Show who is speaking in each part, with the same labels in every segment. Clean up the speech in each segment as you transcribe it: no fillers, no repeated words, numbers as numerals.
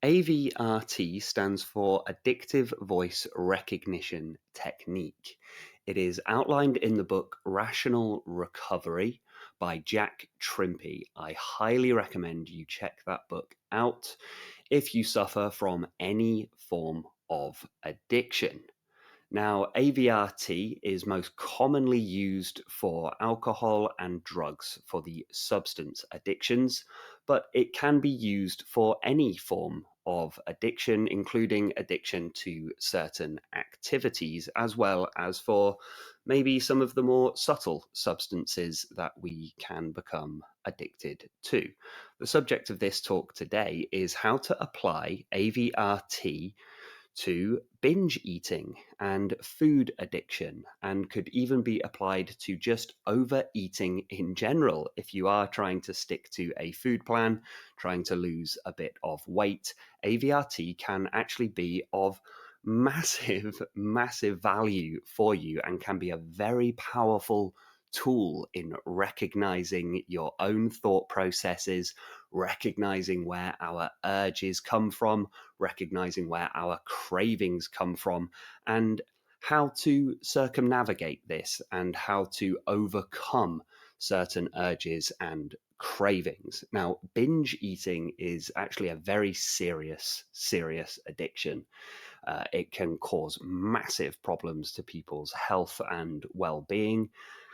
Speaker 1: AVRT stands for Addictive Voice Recognition Technique. It is outlined in the book Rational Recovery by Jack Trimpey. I highly recommend you check that book out if you suffer from any form of addiction. Now, AVRT is most commonly used for alcohol and drugs for the substance addictions, but it can be used for any form of addiction, including addiction to certain activities, as well as for maybe some of the more subtle substances that we can become addicted to. The subject of this talk today is how to apply AVRT to binge eating and food addiction, and could even be applied to just overeating in general. If you are trying to stick to a food plan, trying to lose a bit of weight, AVRT can actually be of massive, massive value for you and can be a very powerful tool in recognizing your own thought processes, recognizing where our urges come from, recognizing where our cravings come from, and how to circumnavigate this and how to overcome certain urges and cravings. Now, binge eating is actually a very serious, serious addiction. It can cause massive problems to people's health and well-being,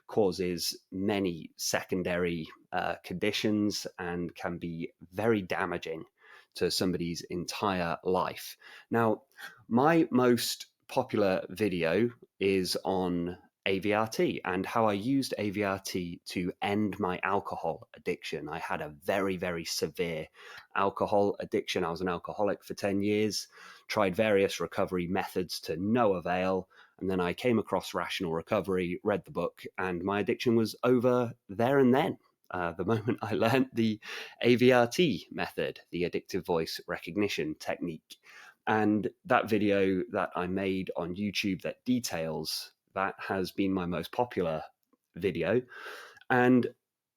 Speaker 1: causes many secondary conditions, and can be very damaging to somebody's entire life. Now, my most popular video is on AVRT and how I used AVRT to end my alcohol addiction. I had a very, very severe alcohol addiction. I was an alcoholic for 10 years, tried various recovery methods to no avail. And then I came across Rational Recovery, read the book, and my addiction was over there and then. The moment I learned the AVRT method, the addictive voice recognition technique. And that video that I made on YouTube that details that has been my most popular video. And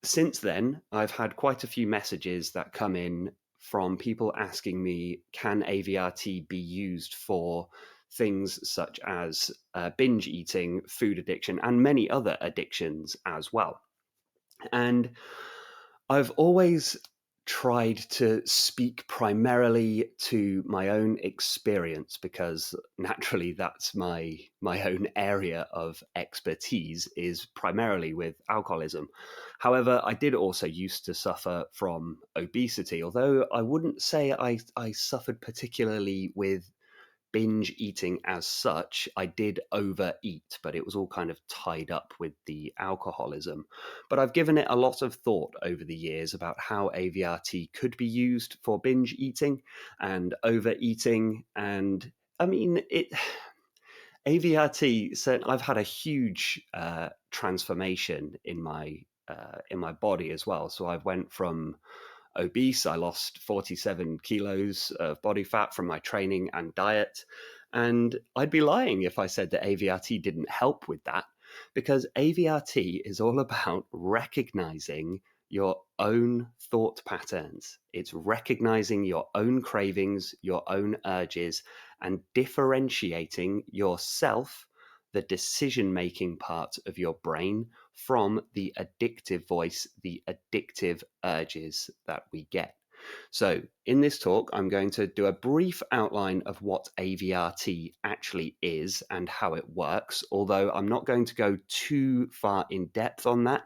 Speaker 1: since then, I've had quite a few messages that come in from people asking me, can AVRT be used for things such as binge eating, food addiction, and many other addictions as well? And I've always tried to speak primarily to my own experience because naturally that's my own area of expertise is primarily with alcoholism. However, I did also used to suffer from obesity, although I wouldn't say I suffered particularly with binge eating as such. I did overeat, but it was all kind of tied up with the alcoholism. But I've given it a lot of thought over the years about how AVRT could be used for binge eating and overeating. And I mean, AVRT, so I've had a huge transformation in my body as well. So I went from obese. I lost 47 kilos of body fat from my training and diet. And I'd be lying if I said that AVRT didn't help with that, because AVRT is all about recognizing your own thought patterns. It's recognizing your own cravings, your own urges, and differentiating yourself, the decision-making part of your brain, from the addictive voice, the addictive urges that we get. So in this talk, I'm going to do a brief outline of what AVRT actually is and how it works, although I'm not going to go too far in depth on that.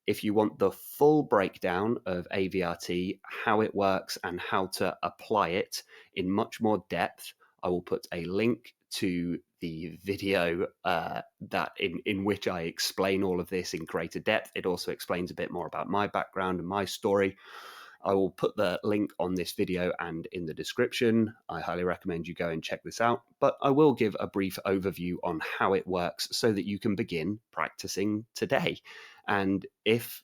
Speaker 1: If you want the full breakdown of AVRT, how it works, and how to apply it in much more depth, I will put a link to the video that in which I explain all of this in greater depth. It also explains a bit more about my background and my story. I will put the link on this video and in the description. I highly recommend you go and check this out, but I will give a brief overview on how it works so that you can begin practicing today. And if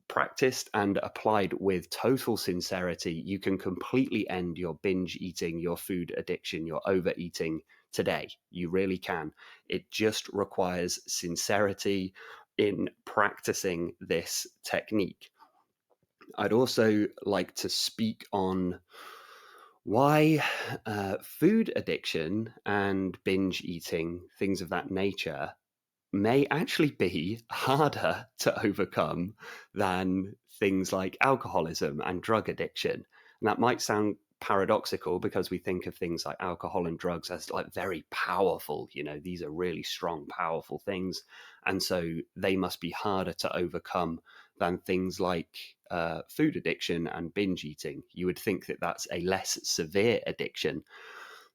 Speaker 1: practiced and applied with total sincerity, you can completely end your binge eating, your food addiction, your overeating today. You really can. It just requires sincerity in practicing this technique. I'd also like to speak on Why food addiction and binge eating, things of that nature, may actually be harder to overcome than things like alcoholism and drug addiction. And that might sound paradoxical because we think of things like alcohol and drugs as like very powerful. These are really strong, powerful things. And so they must be harder to overcome than things like food addiction and binge eating. You would think that that's a less severe addiction.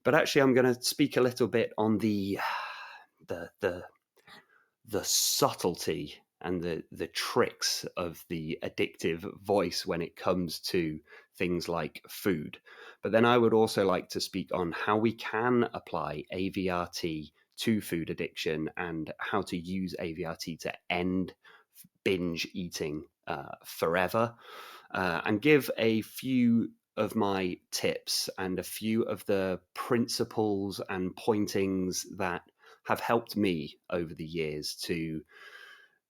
Speaker 1: But actually, I'm going to speak a little bit on the the the subtlety and the tricks of the addictive voice when it comes to things like food. But then I would also like to speak on how we can apply AVRT to food addiction and how to use AVRT to end binge eating forever, and give a few of my tips and a few of the principles and pointings that have helped me over the years to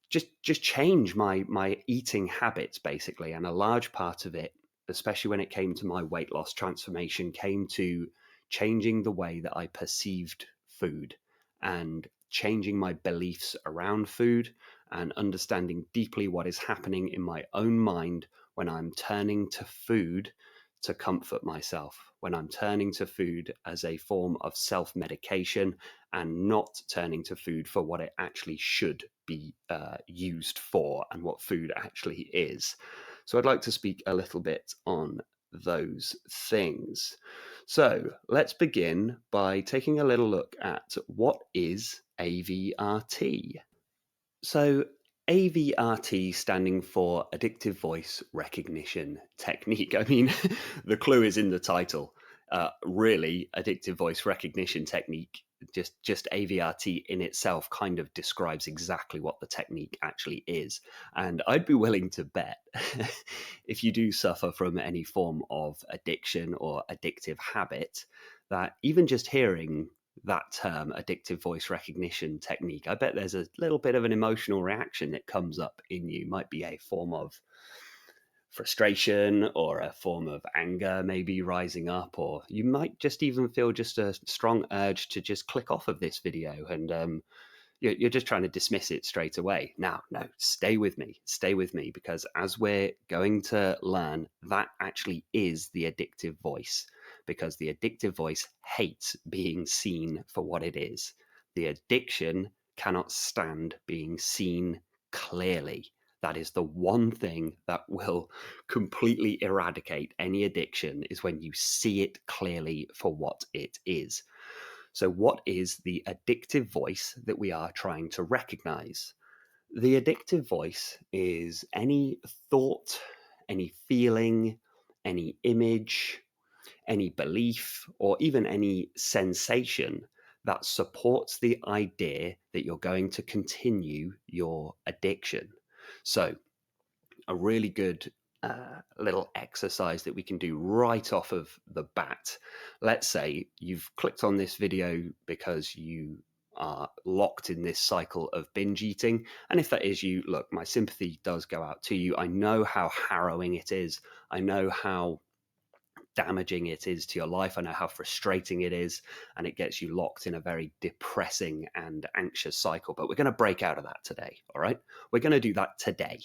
Speaker 1: just change my eating habits, basically. And a large part of it, especially when it came to my weight loss transformation, came to changing the way that I perceived food and changing my beliefs around food and understanding deeply what is happening in my own mind when I'm turning to food to comfort myself, when I'm turning to food as a form of self-medication and not turning to food for what it actually should be used for and what food actually is. So I'd like to speak a little bit on those things. So let's begin by taking a little look at what is AVRT. So AVRT standing for Addictive Voice Recognition Technique. I mean, the clue is in the title. Really, Addictive Voice Recognition Technique, just AVRT in itself kind of describes exactly what the technique actually is. And I'd be willing to bet if you do suffer from any form of addiction or addictive habit, that even just hearing that term, addictive voice recognition technique, I bet there's a little bit of an emotional reaction that comes up in you. Might be a form of frustration or a form of anger maybe rising up, or you might just even feel just a strong urge to just click off of this video and you're just trying to dismiss it straight away. Now, no, stay with me, because as we're going to learn, that actually is the addictive voice, because the addictive voice hates being seen for what it is. The addiction cannot stand being seen clearly. That is the one thing that will completely eradicate any addiction, is when you see it clearly for what it is. So, what is the addictive voice that we are trying to recognize? The addictive voice is any thought, any feeling, any image, any belief, or even any sensation that supports the idea that you're going to continue your addiction. So, a really good little exercise that we can do right off of the bat. Let's say you've clicked on this video because you are locked in this cycle of binge eating. And if that is you, look, my sympathy does go out to you. I know how harrowing it is. I know how damaging it is to your life. I know how frustrating it is, and it gets you locked in a very depressing and anxious cycle. But we're going to break out of that today. All right. We're going to do that today.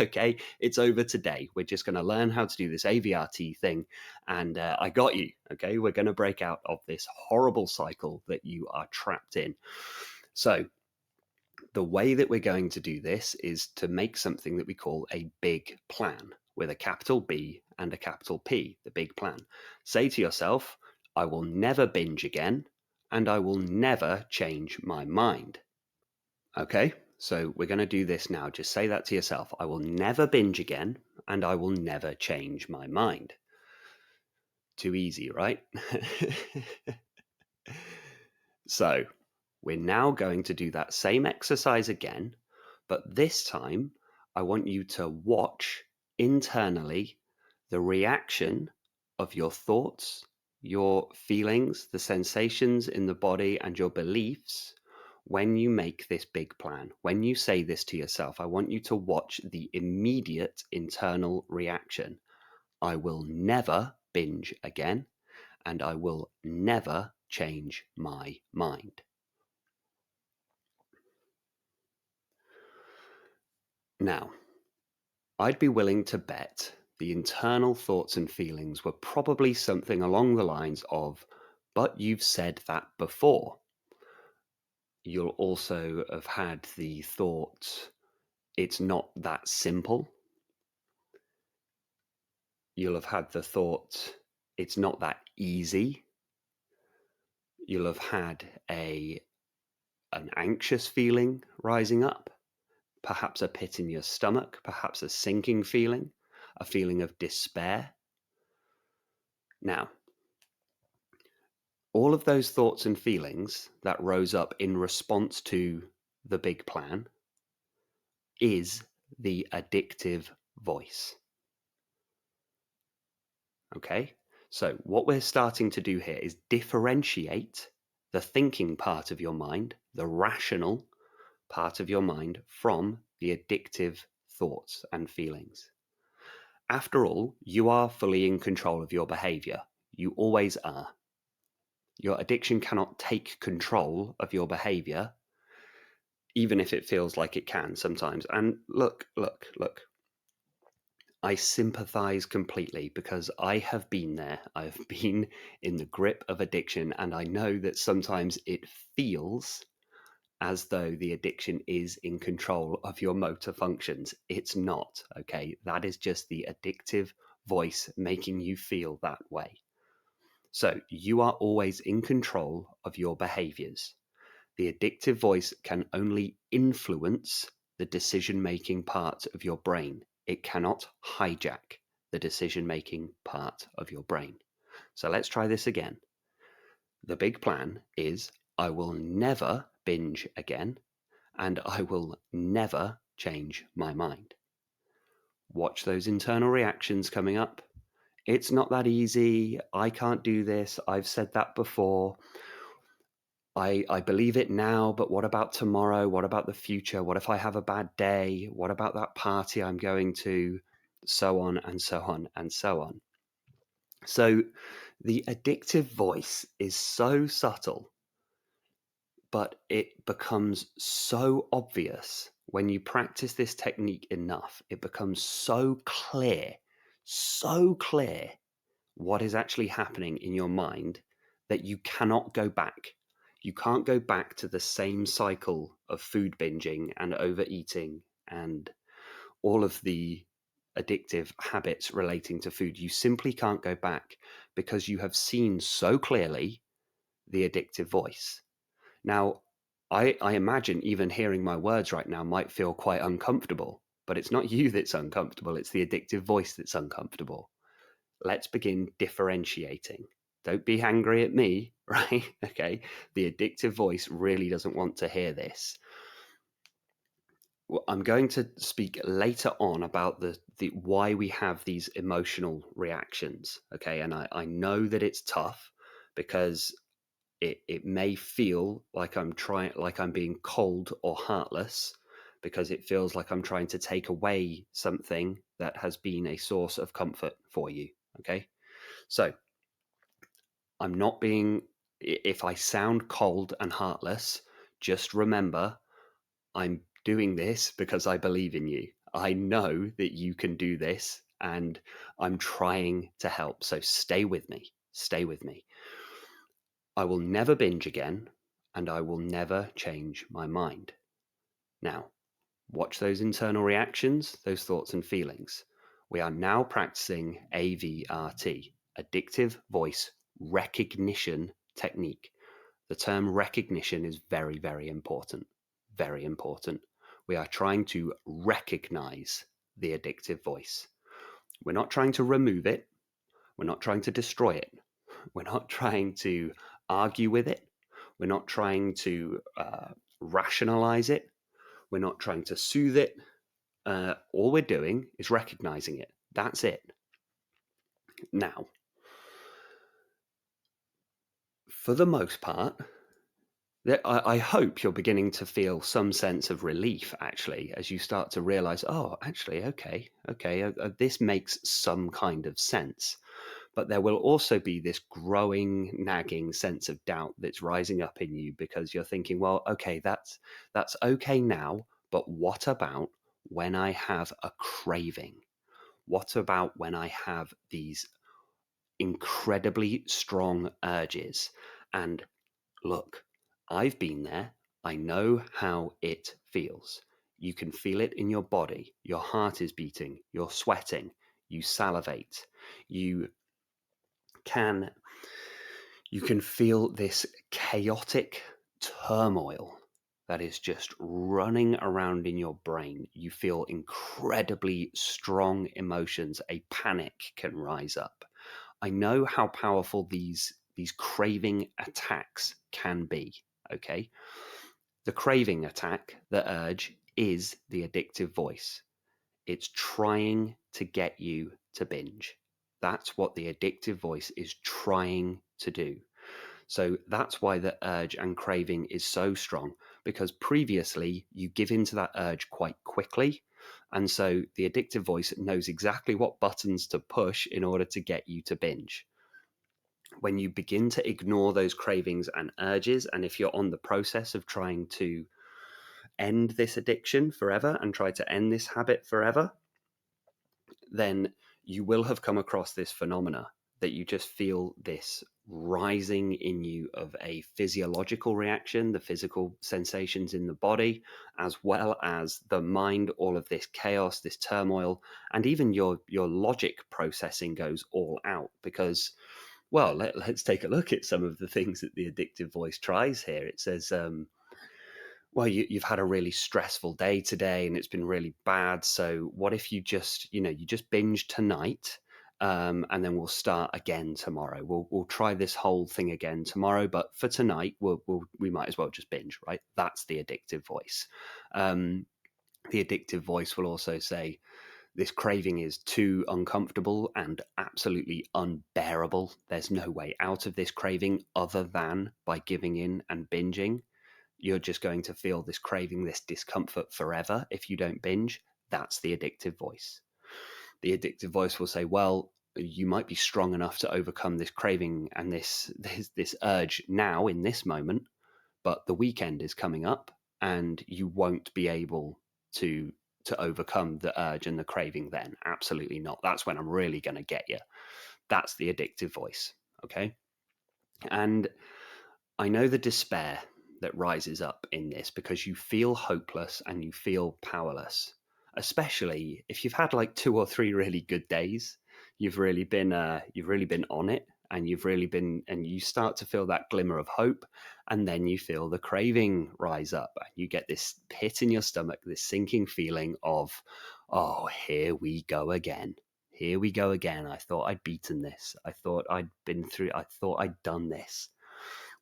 Speaker 1: Okay. It's over today. We're just going to learn how to do this AVRT thing. And I got you. Okay. We're going to break out of this horrible cycle that you are trapped in. So, the way that we're going to do this is to make something that we call a big plan, with a capital B and a capital P, the big plan. Say to yourself, I will never binge again, and I will never change my mind. Okay, so we're going to do this now. Just say that to yourself. I will never binge again, and I will never change my mind. Too easy, right? So, we're now going to do that same exercise again, but this time I want you to watch internally the reaction of your thoughts, your feelings, the sensations in the body, and your beliefs when you make this big plan. When you say this to yourself, I want you to watch the immediate internal reaction. I will never binge again, and I will never change my mind. Now, I'd be willing to bet the internal thoughts and feelings were probably something along the lines of, but you've said that before. You'll also have had the thought, it's not that simple. You'll have had the thought, it's not that easy. You'll have had an anxious feeling rising up, perhaps a pit in your stomach, perhaps a sinking feeling, a feeling of despair. Now, all of those thoughts and feelings that rose up in response to the big plan is the addictive voice. Okay? So what we're starting to do here is differentiate the thinking part of your mind, the rational part of your mind, from the addictive thoughts and feelings. After all, you are fully in control of your behavior. You always are. Your addiction cannot take control of your behavior, even if it feels like it can sometimes. And look. I sympathize completely because I have been there. I've been in the grip of addiction, and I know that sometimes it feels as though the addiction is in control of your motor functions. It's not, okay? That is just the addictive voice making you feel that way. So you are always in control of your behaviors. The addictive voice can only influence the decision-making part of your brain. It cannot hijack the decision-making part of your brain. So let's try this again. The big plan is, I will never binge again, and I will never change my mind. Watch those internal reactions coming up. It's not that easy. I can't do this. I've said that before. I believe it now, but what about tomorrow? What about the future? What if I have a bad day? What about that party I'm going to? So on and so on and so on. So the addictive voice is so subtle, but it becomes so obvious when you practice this technique enough. It becomes so clear what is actually happening in your mind that you cannot go back. You can't go back to the same cycle of food binging and overeating and all of the addictive habits relating to food. You simply can't go back because you have seen so clearly the addictive voice. Now, I imagine even hearing my words right now might feel quite uncomfortable, but it's not you that's uncomfortable. It's the addictive voice that's uncomfortable. Let's begin differentiating. Don't be angry at me, right? Okay. The addictive voice really doesn't want to hear this. Well, I'm going to speak later on about the why we have these emotional reactions. Okay. And I know that it's tough because it may feel like I'm being cold or heartless, because it feels like I'm trying to take away something that has been a source of comfort for you. Okay. So I'm not being, if I sound cold and heartless, just remember I'm doing this because I believe in you. I know that you can do this and I'm trying to help. So stay with me. Stay with me. I will never binge again and I will never change my mind. Now, watch those internal reactions, those thoughts and feelings. We are now practicing AVRT, Addictive Voice Recognition Technique. The term recognition is very, very important. Very important. We are trying to recognize the addictive voice. We're not trying to remove it. We're not trying to destroy it. We're not trying to argue with it. We're not trying to rationalize it. We're not trying to soothe it. All we're doing is recognizing it. That's it. Now, for the most part, I hope you're beginning to feel some sense of relief, actually, as you start to realize, oh, actually, okay, this makes some kind of sense. But there will also be this growing, nagging sense of doubt that's rising up in you because you're thinking, well, okay, that's okay now, but what about when I have a craving? What about when I have these incredibly strong urges? And look, I've been there. I know how it feels. You can feel it in your body. Your heart is beating. You're sweating. You salivate. You can feel this chaotic turmoil that is just running around in your brain. You feel incredibly strong emotions. A panic can rise up. I know how powerful these craving attacks can be, okay? The craving attack, the urge, is the addictive voice. It's trying to get you to binge. That's what the addictive voice is trying to do. So that's why the urge and craving is so strong, because previously you give into that urge quite quickly. And so the addictive voice knows exactly what buttons to push in order to get you to binge. When you begin to ignore those cravings and urges, and if you're on the process of trying to end this addiction forever and try to end this habit forever, then you will have come across this phenomena that you just feel this rising in you of a physiological reaction, the physical sensations in the body, as well as the mind, all of this chaos, this turmoil, and even your logic processing goes all out because, well, let's take a look at some of the things that the addictive voice tries here. It says, well, you've had a really stressful day today and it's been really bad. So what if you just, you just binge tonight, and then we'll start again tomorrow. We'll try this whole thing again tomorrow, but for tonight, we might as well just binge, right? That's the addictive voice. The addictive voice will also say, this craving is too uncomfortable and absolutely unbearable. There's no way out of this craving other than by giving in and binging. You're just going to feel this craving, this discomfort forever if you don't binge. That's the addictive voice. The addictive voice will say, well, you might be strong enough to overcome this craving and this urge now in this moment, but the weekend is coming up and you won't be able to overcome the urge and the craving then. Absolutely not. That's when I'm really going to get you. That's the addictive voice. Okay. And I know the despair that rises up in this because you feel hopeless and you feel powerless, especially if you've had like 2 or 3 really good days. You've really been on it, and you start to feel that glimmer of hope, and then you feel the craving rise up, and you get this pit in your stomach, this sinking feeling of, oh, here we go again. Here we go again. I thought I'd beaten this. I thought I'd done this.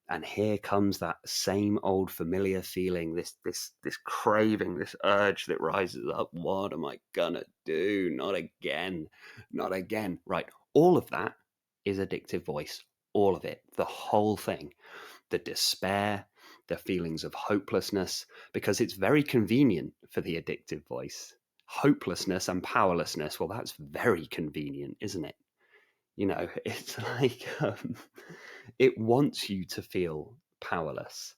Speaker 1: And here comes that same old familiar feeling, this craving, this urge that rises up. What am I gonna do? Not again. Not again. Right. All of that is addictive voice. All of it. The whole thing. The despair, the feelings of hopelessness, because it's very convenient for the addictive voice. Hopelessness and powerlessness. Well, that's very convenient, isn't it? It's like it wants you to feel powerless.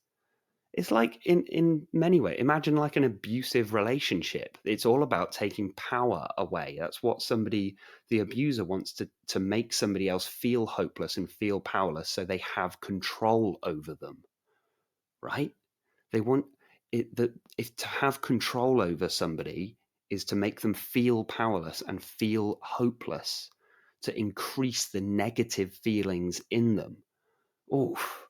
Speaker 1: It's like in many ways, imagine like an abusive relationship. It's all about taking power away. That's what the abuser wants to make somebody else feel hopeless and feel powerless so they have control over them, right? They want it that if to have control over somebody is to make them feel powerless and feel hopeless, to increase the negative feelings in them. Oof.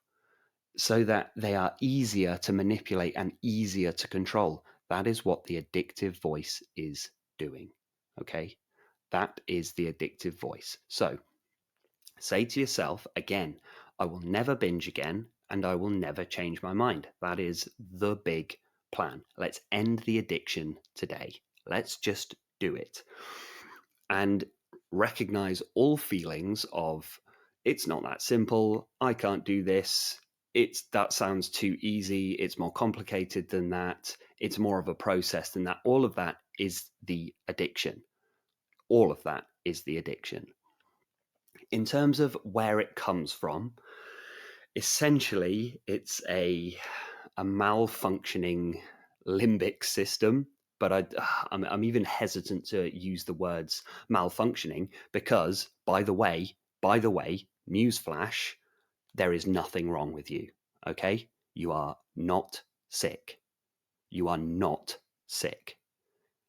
Speaker 1: So that they are easier to manipulate and easier to control. That is what the addictive voice is doing. Okay? That is the addictive voice. So say to yourself, again, I will never binge again and I will never change my mind. That is the big plan. Let's end the addiction today. Let's just do it. And recognize all feelings of, it's not that simple, I can't do this, that sounds too easy, it's more complicated than that, it's more of a process than that. All of that is the addiction. All of that is the addiction. In terms of where it comes from, essentially it's a malfunctioning limbic system. But I'm even hesitant to use the words malfunctioning because, by the way, newsflash, there is nothing wrong with you. Okay, you are not sick. You are not sick.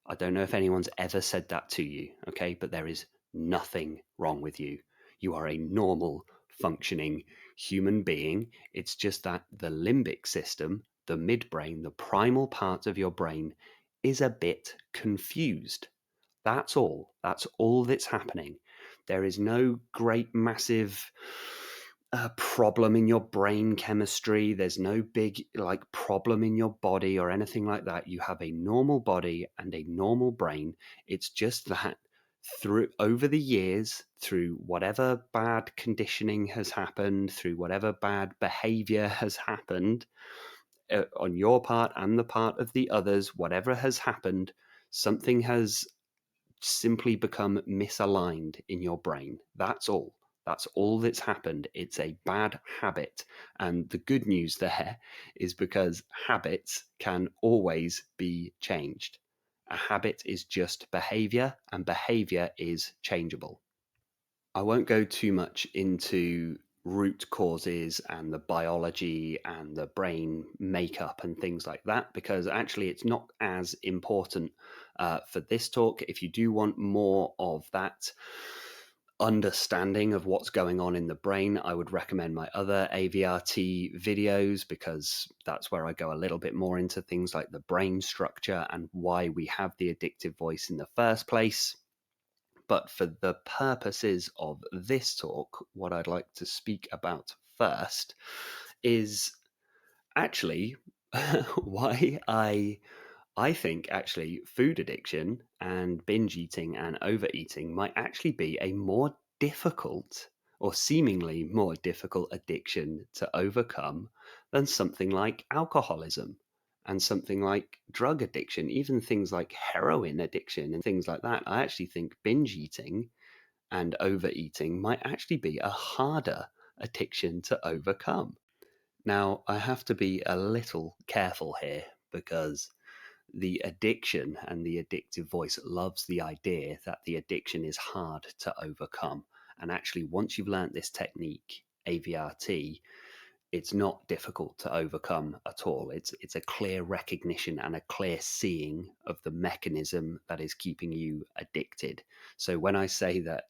Speaker 1: I don't know if anyone's ever said that to you, okay? But there is nothing wrong with you. You are a normal, functioning human being. It's just that the limbic system, the midbrain, the primal part of your brain, is a bit confused. That's all. That's all that's happening. There is no great, massive problem in your brain chemistry. There's no big problem in your body or anything like that. You have a normal body and a normal brain. It's just that through over the years, through whatever bad conditioning has happened, through whatever bad behavior has happened on your part and the part of the others, whatever has happened, something has simply become misaligned in your brain. That's all. That's all that's happened. It's a bad habit. And the good news there is because habits can always be changed. A habit is just behavior, and behavior is changeable. I won't go too much into root causes and the biology and the brain makeup and things like that, because actually it's not as important for this talk. If you do want more of that understanding of what's going on in the brain, I would recommend my other AVRT videos, because that's where I go a little bit more into things like the brain structure and why we have the addictive voice in the first place. But for the purposes of this talk, what I'd like to speak about first is actually why I think actually food addiction and binge eating and overeating might actually be a more difficult or seemingly more difficult addiction to overcome than something like alcoholism and something like drug addiction, even things like heroin addiction and things like that. I actually think binge eating and overeating might actually be a harder addiction to overcome. Now, I have to be a little careful here because the addiction and the addictive voice loves the idea that the addiction is hard to overcome. And actually, once you've learnt this technique, AVRT, it's not difficult to overcome at all. It's a clear recognition and a clear seeing of the mechanism that is keeping you addicted. So when I say that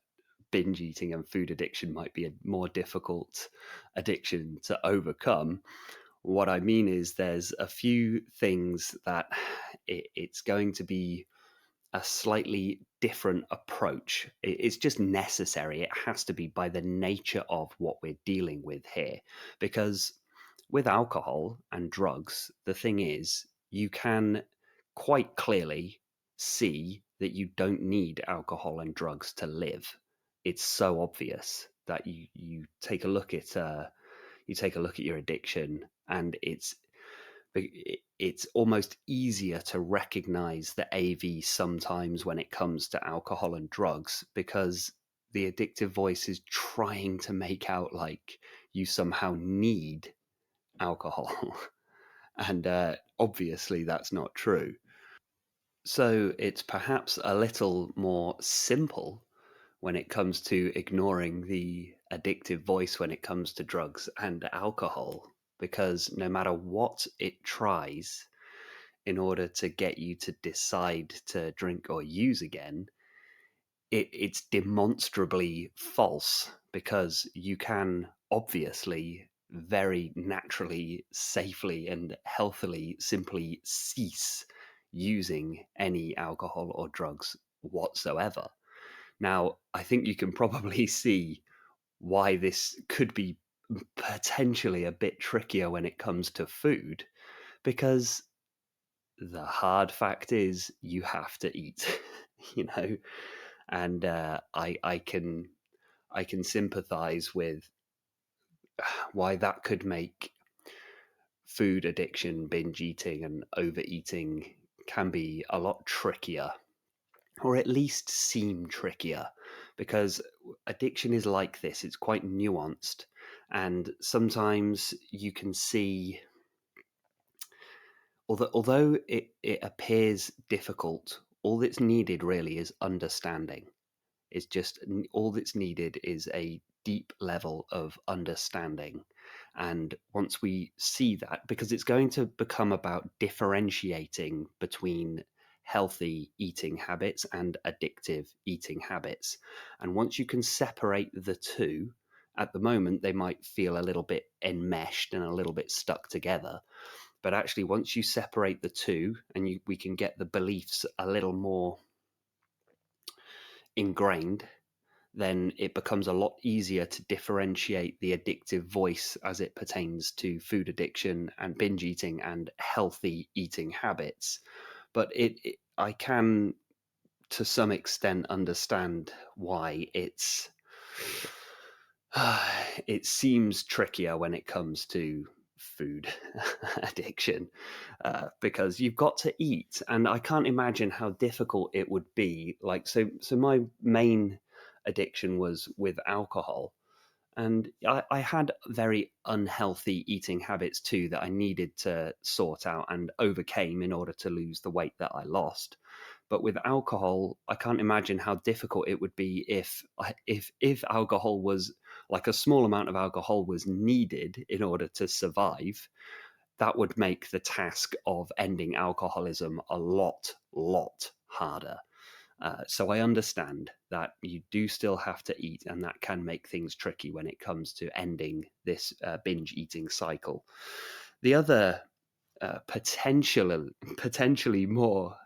Speaker 1: binge eating and food addiction might be a more difficult addiction to overcome, what I mean is there's a few things that it's going to be a slightly different approach. It's just necessary. It has to be by the nature of what we're dealing with here. Because with alcohol and drugs, the thing is, you can quite clearly see that you don't need alcohol and drugs to live. It's so obvious that you take a look at your addiction, and it's almost easier to recognize the AV sometimes when it comes to alcohol and drugs, because the addictive voice is trying to make out like you somehow need alcohol. And obviously that's not true. So it's perhaps a little more simple when it comes to ignoring the addictive voice when it comes to drugs and alcohol, because no matter what it tries in order to get you to decide to drink or use again, it's demonstrably false, because you can obviously very naturally, safely, and healthily simply cease using any alcohol or drugs whatsoever. Now, I think you can probably see why this could be potentially a bit trickier when it comes to food, because the hard fact is you have to eat, you know, and I can sympathize with why that could make food addiction, binge eating, and overeating can be a lot trickier. or at least seem trickier, because addiction is like this. It's quite nuanced, and sometimes you can see, although it appears difficult, all that's needed really is understanding. It's just all that's needed is a deep level of understanding. And once we see that, because it's going to become about differentiating between healthy eating habits and addictive eating habits. And once you can separate the two, at the moment, they might feel a little bit enmeshed and a little bit stuck together. But actually, once you separate the two and we can get the beliefs a little more ingrained, then it becomes a lot easier to differentiate the addictive voice as it pertains to food addiction and binge eating and healthy eating habits. But I can, to some extent, understand why it seems trickier when it comes to food addiction, because you've got to eat, and I can't imagine how difficult it would be. Like, so my main addiction was with alcohol, and I had very unhealthy eating habits too that I needed to sort out and overcame in order to lose the weight that I lost. But with alcohol, I can't imagine how difficult it would be if alcohol was, like, a small amount of alcohol was needed in order to survive. That would make the task of ending alcoholism a lot harder. So I understand that you do still have to eat, and that can make things tricky when it comes to ending this binge eating cycle. The other potentially more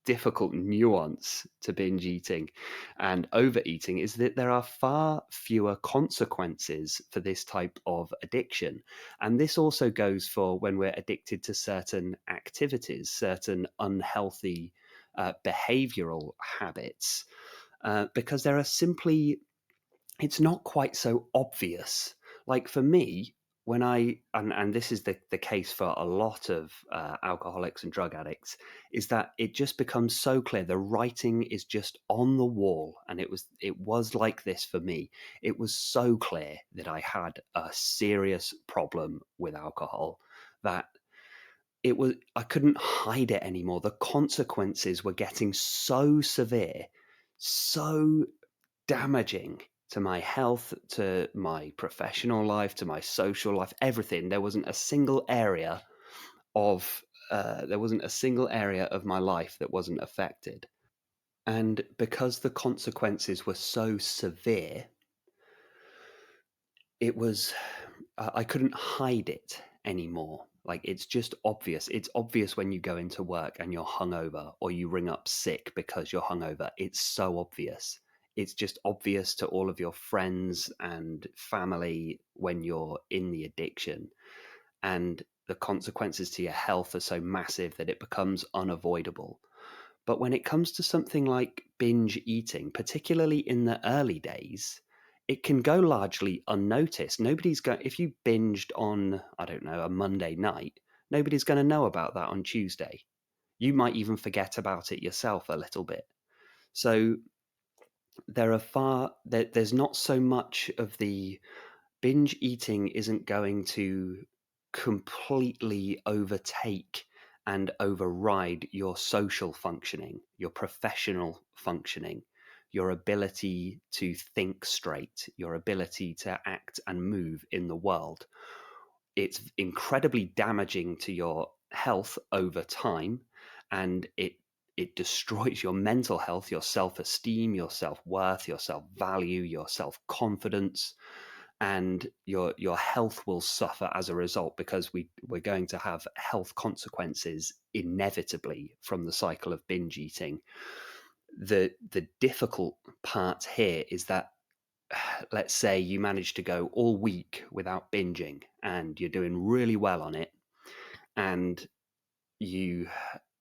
Speaker 1: difficult nuance to binge eating and overeating is that there are far fewer consequences for this type of addiction. And this also goes for when we're addicted to certain activities, certain unhealthy behavioral habits, because there are simply, it's not quite so obvious. Like for me, when and this is the case for a lot of alcoholics and drug addicts, is that it just becomes so clear. The writing is just on the wall, and it was like this for me. It was so clear that I had a serious problem with alcohol, that I couldn't hide it anymore. The consequences were getting so severe, so damaging to my health, to my professional life, to my social life, everything. There wasn't a single area of my life that wasn't affected. And because the consequences were so severe, it was I couldn't hide it anymore. Like, it's just obvious. It's obvious when you go into work and you're hungover, or you ring up sick because you're hungover. It's so obvious. It's just obvious to all of your friends and family when you're in the addiction. And the consequences to your health are so massive that it becomes unavoidable. But when it comes to something like binge eating, particularly in the early days, it can go largely unnoticed. Nobody's going, if you binged on, I don't know, a Monday night, nobody's going to know about that on Tuesday. You might even forget about it yourself a little bit. So there's not so much of the binge eating isn't going to completely overtake and override your social functioning, your professional functioning, your ability to think straight, your ability to act and move in the world. It's incredibly damaging to your health over time, and it destroys your mental health, your self-esteem, your self-worth, your self-value, your self-confidence, and your health will suffer as a result, because we're going to have health consequences inevitably from the cycle of binge eating. The difficult part here is that, let's say you manage to go all week without binging and you're doing really well on it, and you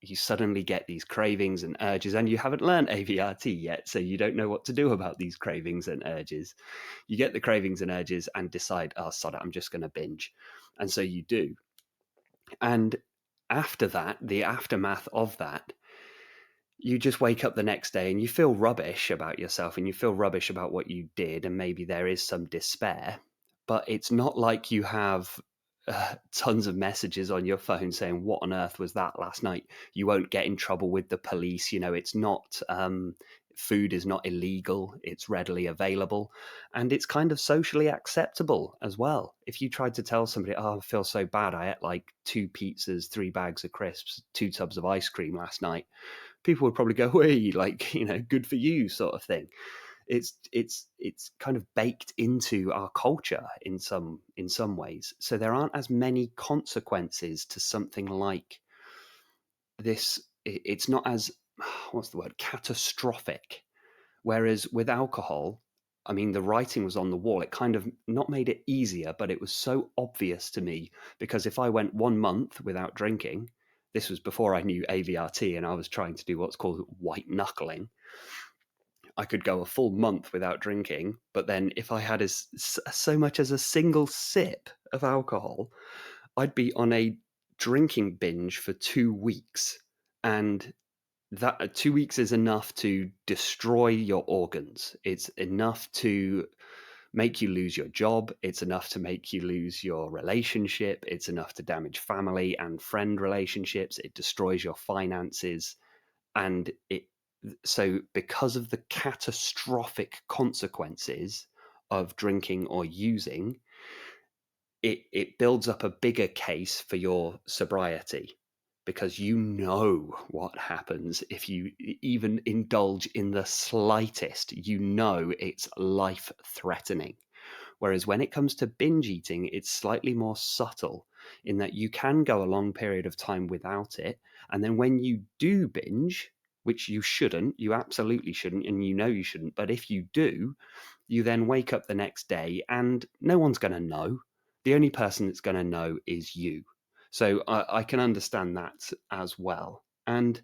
Speaker 1: you suddenly get these cravings and urges, and you haven't learned AVRT yet, so you don't know what to do about these cravings and urges. You get the cravings and urges and decide, oh, sod it, I'm just going to binge. And so you do. And after that, the aftermath of that, you just wake up the next day and you feel rubbish about yourself and you feel rubbish about what you did, and maybe there is some despair, but it's not like you have tons of messages on your phone saying, "What on earth was that last night?" You won't get in trouble with the police. It's not, food is not illegal, it's readily available, and it's kind of socially acceptable as well. If you tried to tell somebody, "Oh, I feel so bad, I ate like 2 pizzas, 3 bags of crisps, 2 tubs of ice cream last night," people would probably go, "Hey, like, good for you," sort of thing. It's kind of baked into our culture in some ways. So there aren't as many consequences to something like this. It's not as what's the word, catastrophic. Whereas with alcohol, I mean, the writing was on the wall. It kind of not made it easier, but it was so obvious to me, because if I went 1 month without drinking, this was before I knew AVRT and I was trying to do what's called white knuckling. I could go a full month without drinking, but then if I had so much as a single sip of alcohol, I'd be on a drinking binge for 2 weeks. And that 2 weeks is enough to destroy your organs. It's enough to make you lose your job. It's enough to make you lose your relationship. It's enough to damage family and friend relationships. It destroys your finances. And so because of the catastrophic consequences of drinking or using, it builds up a bigger case for your sobriety, because what happens if you even indulge in the slightest. It's life threatening. Whereas when it comes to binge eating, it's slightly more subtle in that you can go a long period of time without it. And then when you do binge, which you absolutely shouldn't, and you shouldn't, but if you do, you then wake up the next day and no one's going to know. The only person that's going to know is you. So I can understand that as well. And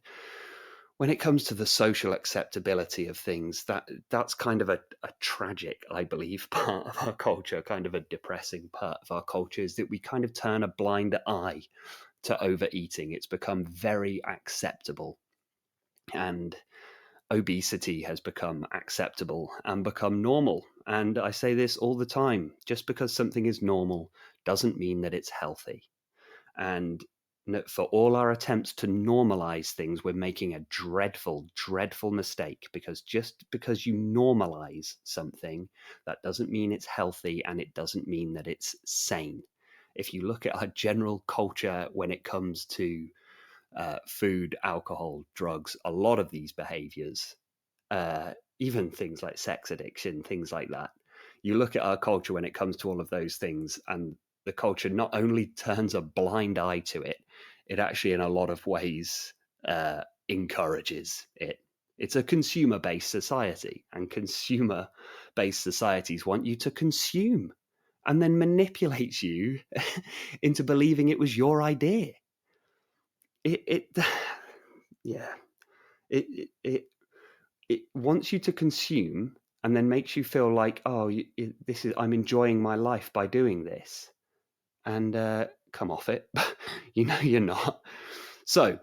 Speaker 1: when it comes to the social acceptability of things, that's kind of a tragic, I believe, part of our culture, kind of a depressing part of our culture, is that we kind of turn a blind eye to overeating. It's become very acceptable, and obesity has become acceptable and become normal. And I say this all the time: just because something is normal doesn't mean that it's healthy. And for all our attempts to normalize things, we're making a dreadful, dreadful mistake, because just because you normalize something, that doesn't mean it's healthy, and it doesn't mean that it's sane. If you look at our general culture when it comes to food, alcohol, drugs, a lot of these behaviors, even things like sex addiction, things like that. You look at our culture when it comes to all of those things, and the culture not only turns a blind eye to it, it actually, in a lot of ways, encourages it. It's a consumer based society, and consumer based societies want you to consume and then manipulate you into believing it was your idea. It yeah, it it wants you to consume and then makes you feel like, oh, I'm enjoying my life by doing this, and come off it. You're not. So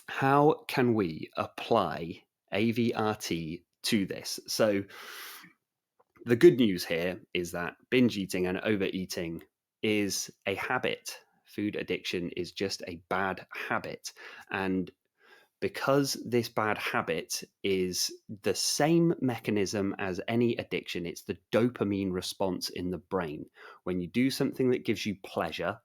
Speaker 1: how can we apply AVRT to this? So the good news here is that binge eating and overeating is a habit. Food addiction is just a bad habit. And because this bad habit is the same mechanism as any addiction, it's the dopamine response in the brain. When you do something that gives you pleasure,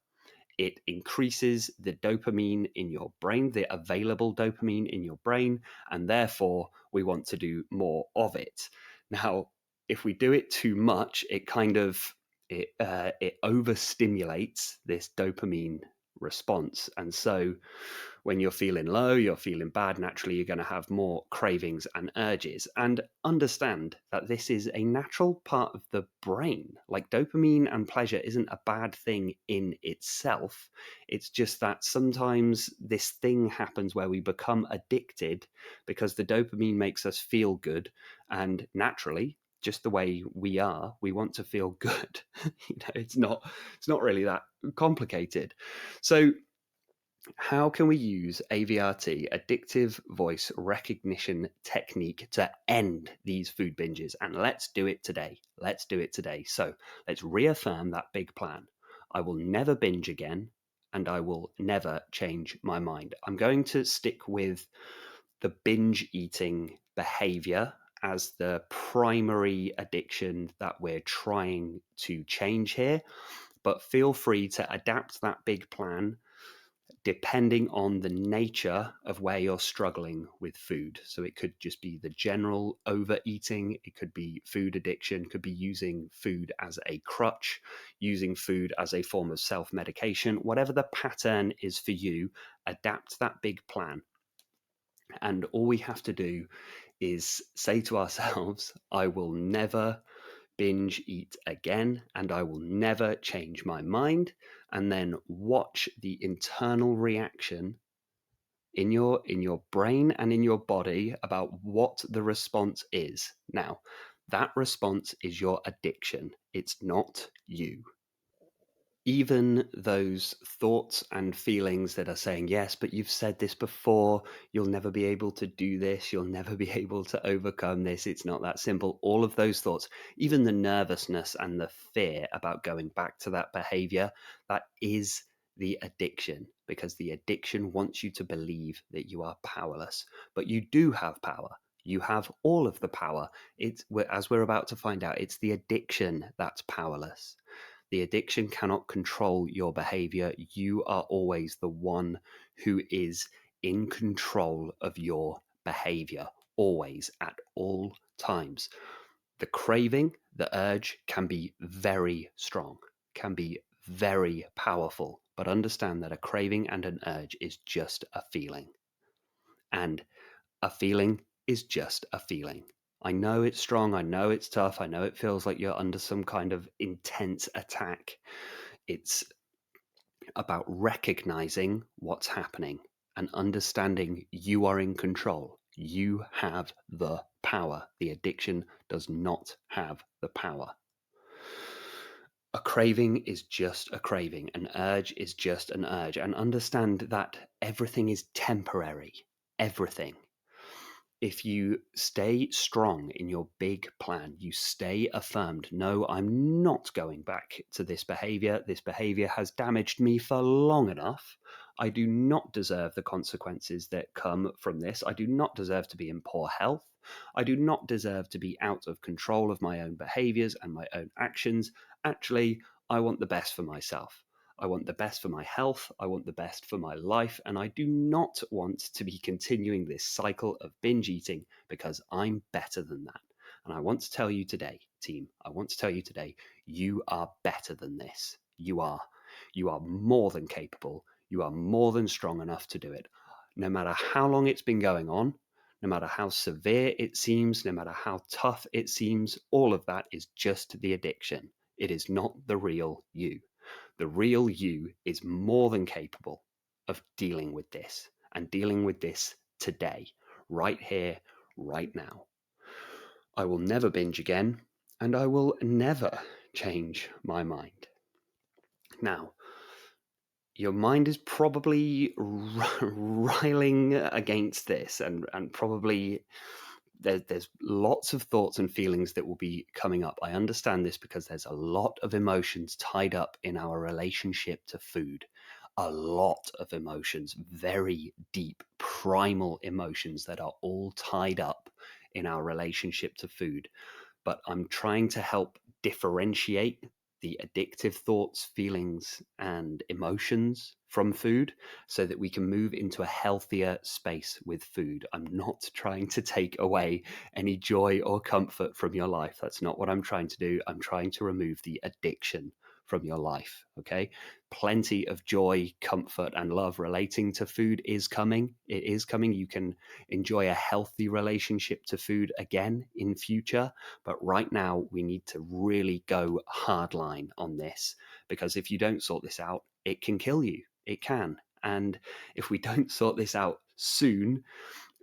Speaker 1: it increases the dopamine in your brain, the available dopamine in your brain, and therefore we want to do more of it. Now, if we do it too much, it overstimulates this dopamine response, and so when you're feeling low, you're feeling bad, naturally you're going to have more cravings and urges. And understand that this is a natural part of the brain. Like, dopamine and pleasure isn't a bad thing in itself. It's just that sometimes this thing happens where we become addicted because the dopamine makes us feel good. And naturally, just the way we are, we want to feel good. It's not really that complicated. So How can we use AVRT, addictive voice recognition technique, to end these food binges? And let's do it today. Let's do it today. So let's reaffirm that big plan. I will never binge again, and I will never change my mind. I'm going to stick with the binge eating behavior as the primary addiction that we're trying to change here. But feel free to adapt that big plan depending on the nature of where you're struggling with food. So it could just be the general overeating, it could be food addiction, could be using food as a crutch, using food as a form of self-medication. Whatever the pattern is for you, adapt that big plan. And all we have to do is say to ourselves, I will never binge eat again, and I will never change my mind, and then watch the internal reaction in your brain and in your body about what the response is. Now, that response is your addiction. It's not you. Even those thoughts and feelings that are saying, yes, but you've said this before, you'll never be able to do this, you'll never be able to overcome this, it's not that simple. All of those thoughts, even the nervousness and the fear about going back to that behavior, that is the addiction, because the addiction wants you to believe that you are powerless. But you do have power. You have all of the power. As we're about to find out, it's the addiction that's powerless. The addiction cannot control your behavior. You are always the one who is in control of your behavior, always, at all times. The craving, the urge can be very strong, can be very powerful, but understand that a craving and an urge is just a feeling. And a feeling is just a feeling. I know it's strong. I know it's tough. I know it feels like you're under some kind of intense attack. It's about recognizing what's happening and understanding you are in control. You have the power. The addiction does not have the power. A craving is just a craving. An urge is just an urge. And understand that everything is temporary. Everything. If you stay strong in your big plan, you stay affirmed, no, I'm not going back to this behavior. This behavior has damaged me for long enough. I do not deserve the consequences that come from this. I do not deserve to be in poor health. I do not deserve to be out of control of my own behaviors and my own actions. Actually, I want the best for myself. I want the best for my health. I want the best for my life. And I do not want to be continuing this cycle of binge eating because I'm better than that. And I want to tell you today, team, I want to tell you today, you are better than this. You are. You are more than capable. You are more than strong enough to do it. No matter how long it's been going on, no matter how severe it seems, no matter how tough it seems, all of that is just the addiction. It is not the real you. The real you is more than capable of dealing with this and dealing with this today, right here, right now. I will never binge again, and I will never change my mind. Now, your mind is probably riling against this, and probably there's lots of thoughts and feelings that will be coming up. I understand this because there's a lot of emotions tied up in our relationship to food. A lot of emotions, very deep, primal emotions that are all tied up in our relationship to food. But I'm trying to help differentiate the addictive thoughts, feelings, and emotions from food so that we can move into a healthier space with food. I'm not trying to take away any joy or comfort from your life. That's not what I'm trying to do. I'm trying to remove the addiction from your life. Okay. Plenty of joy, comfort, and love relating to food is coming. It is coming. You can enjoy a healthy relationship to food again in future. But right now, we need to really go hardline on this, because if you don't sort this out, it can kill you. It can. And if we don't sort this out soon,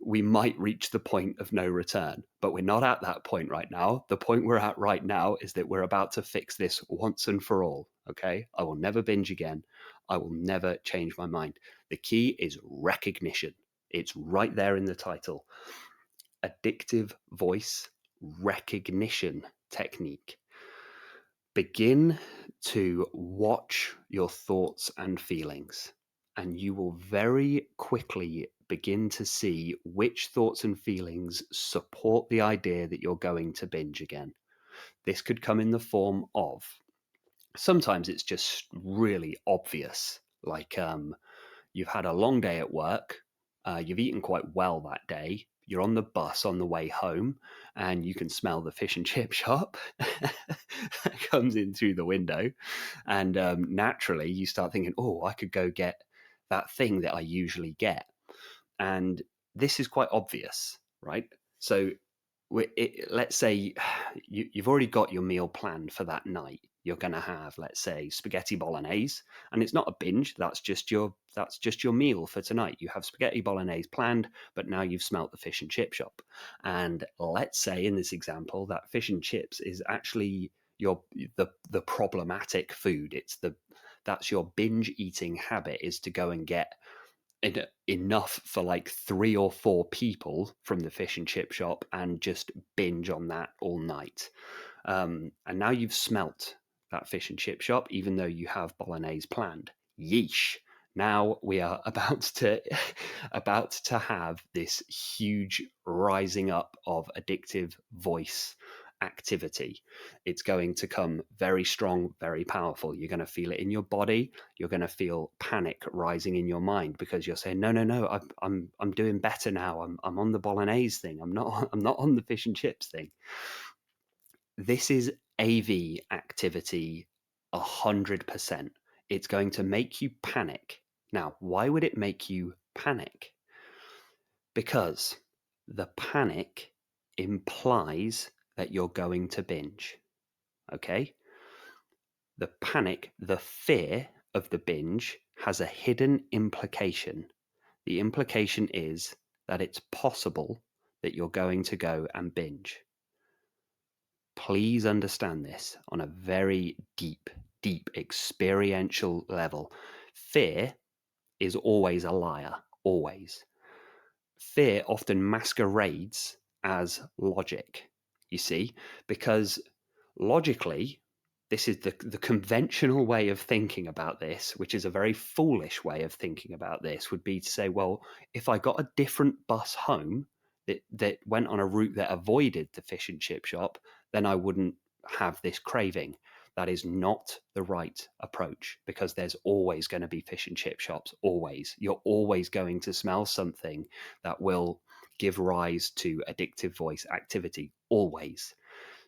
Speaker 1: we might reach the point of no return. But we're not at that point right now. The point we're at right now is that we're about to fix this once and for all. Okay. I will never binge again. I will never change my mind. The key is recognition. It's right there in the title. Addictive voice recognition technique. Begin to watch your thoughts and feelings, and you will very quickly begin to see which thoughts and feelings support the idea that you're going to binge again. This could come in the form of, sometimes it's just really obvious, like you've had a long day at work, you've eaten quite well that day, you're on the bus on the way home, and you can smell the fish and chip shop that comes in through the window. And naturally, you start thinking, oh, I could go get that thing that I usually get. And this is quite obvious, right? So let's say you've already got your meal planned for that night. You're going to have, let's say, spaghetti bolognese, and it's not a binge. That's just your meal for tonight. You have spaghetti bolognese planned, but now you've smelt the fish and chip shop. And let's say in this example that fish and chips is actually the problematic food. That's your binge eating habit, is to go and get enough for like 3 or 4 people from the fish and chip shop and just binge on that all night. And now you've smelt that fish and chip shop, even though you have bolognese planned. Yeesh. Now we are about to have this huge rising up of addictive voice activity. It's going to come very strong, very powerful. You're going to feel it in your body. You're going to feel panic rising in your mind because you're saying, no, I'm doing better now. I'm on the bolognese thing. I'm not on the fish and chips thing. This is AV activity 100%. It's going to make you panic. Now, why would it make you panic? Because the panic implies that you're going to binge. Okay? The panic, the fear of the binge has a hidden implication. The implication is that it's possible that you're going to go and binge. Please understand this on a very deep experiential level. Fear is always a liar, always. Fear often masquerades as logic, you see, because logically, this is the conventional way of thinking about this, which is a very foolish way of thinking about this, would be to say, well, if I got a different bus home that went on a route that avoided the fish and chip shop, then I wouldn't have this craving. That is not the right approach, because there's always going to be fish and chip shops, always. You're always going to smell something that will give rise to addictive voice activity, always.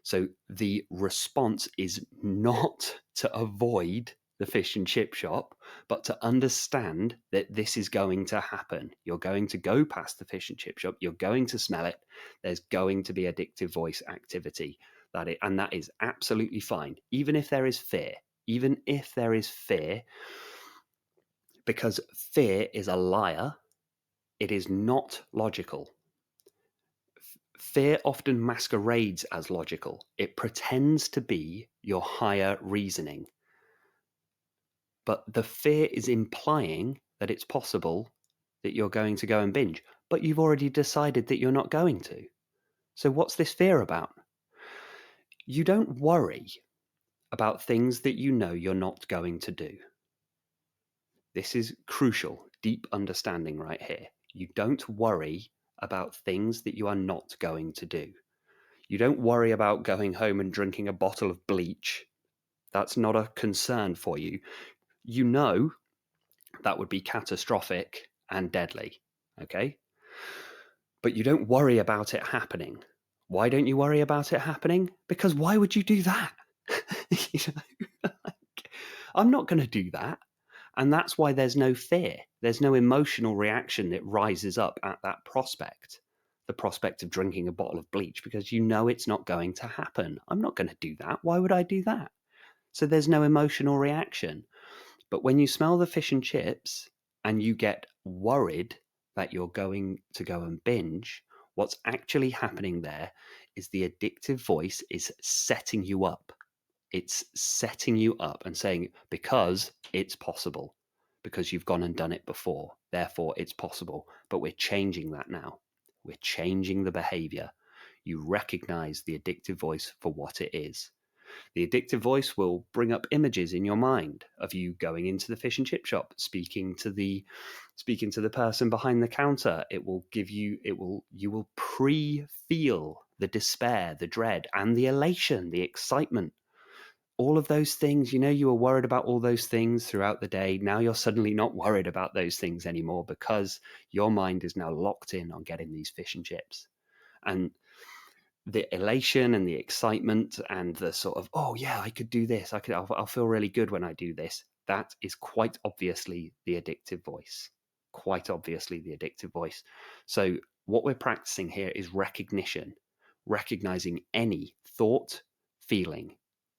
Speaker 1: So the response is not to avoid the fish and chip shop, but to understand that this is going to happen. You're going to go past the fish and chip shop. You're going to smell it. There's going to be addictive voice activity. And that is absolutely fine, even if there is fear. Even if there is fear, because fear is a liar. It is not logical. Fear often masquerades as logical. It pretends to be your higher reasoning. But the fear is implying that it's possible that you're going to go and binge, but you've already decided that you're not going to. So what's this fear about? You don't worry about things that you know you're not going to do. This is crucial, deep understanding right here. You don't worry about things that you are not going to do. You don't worry about going home and drinking a bottle of bleach. That's not a concern for you. You know that would be catastrophic and deadly, okay? But you don't worry about it happening. Why don't you worry about it happening? Because why would you do that? You know, I'm not going to do that. And that's why there's no fear. There's no emotional reaction that rises up at that prospect, the prospect of drinking a bottle of bleach, because you know it's not going to happen. I'm not going to do that. Why would I do that? So there's no emotional reaction. But when you smell the fish and chips and you get worried that you're going to go and binge, what's actually happening there is the addictive voice is setting you up. It's setting you up and saying, because it's possible, because you've gone and done it before, therefore it's possible. But we're changing that now. We're changing the behavior. You recognize the addictive voice for what it is. The addictive voice will bring up images in your mind of you going into the fish and chip shop, speaking to the person behind the counter. You will pre-feel the despair, the dread, and the elation, the excitement. All of those things, you were worried about all those things throughout the day. Now you're suddenly not worried about those things anymore because your mind is now locked in on getting these fish and chips. And the elation and the excitement and the sort of, oh yeah, I could do this. I'll feel really good when I do this. That is quite obviously the addictive voice. Quite obviously the addictive voice. So what we're practicing here is recognition, recognizing any thought, feeling,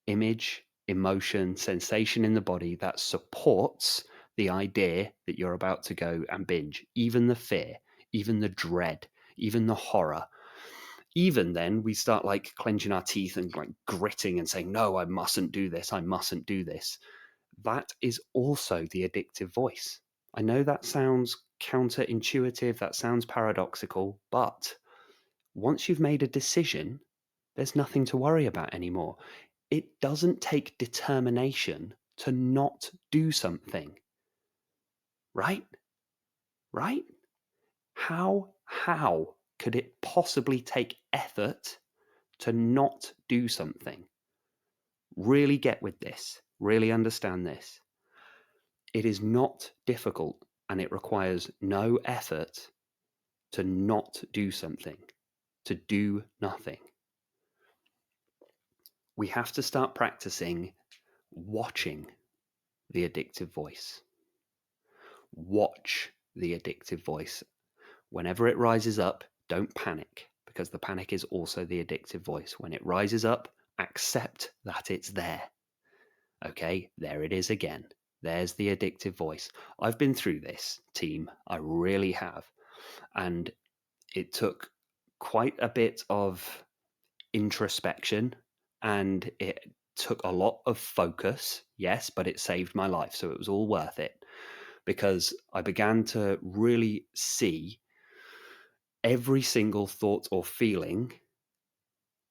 Speaker 1: image, emotion, sensation in the body that supports the idea that you're about to go and binge, even the fear, even the dread, even the horror. Even then, we start like clenching our teeth and like gritting and saying, no, I mustn't do this. I mustn't do this. That is also the addictive voice. I know that sounds counterintuitive. That sounds paradoxical. But once you've made a decision, there's nothing to worry about anymore. It doesn't take determination to not do something. Right? Right? How could it possibly take effort to not do something? Really get with this. Really understand this. It is not difficult and it requires no effort to not do something, to do nothing. We have to start practicing watching the addictive voice. Watch the addictive voice. Whenever it rises up, don't panic, because the panic is also the addictive voice. When it rises up, accept that it's there. Okay, there it is again. There's the addictive voice. I've been through this, team. I really have. And it took quite a bit of introspection and it took a lot of focus, yes, but it saved my life. So it was all worth it because I began to really see every single thought or feeling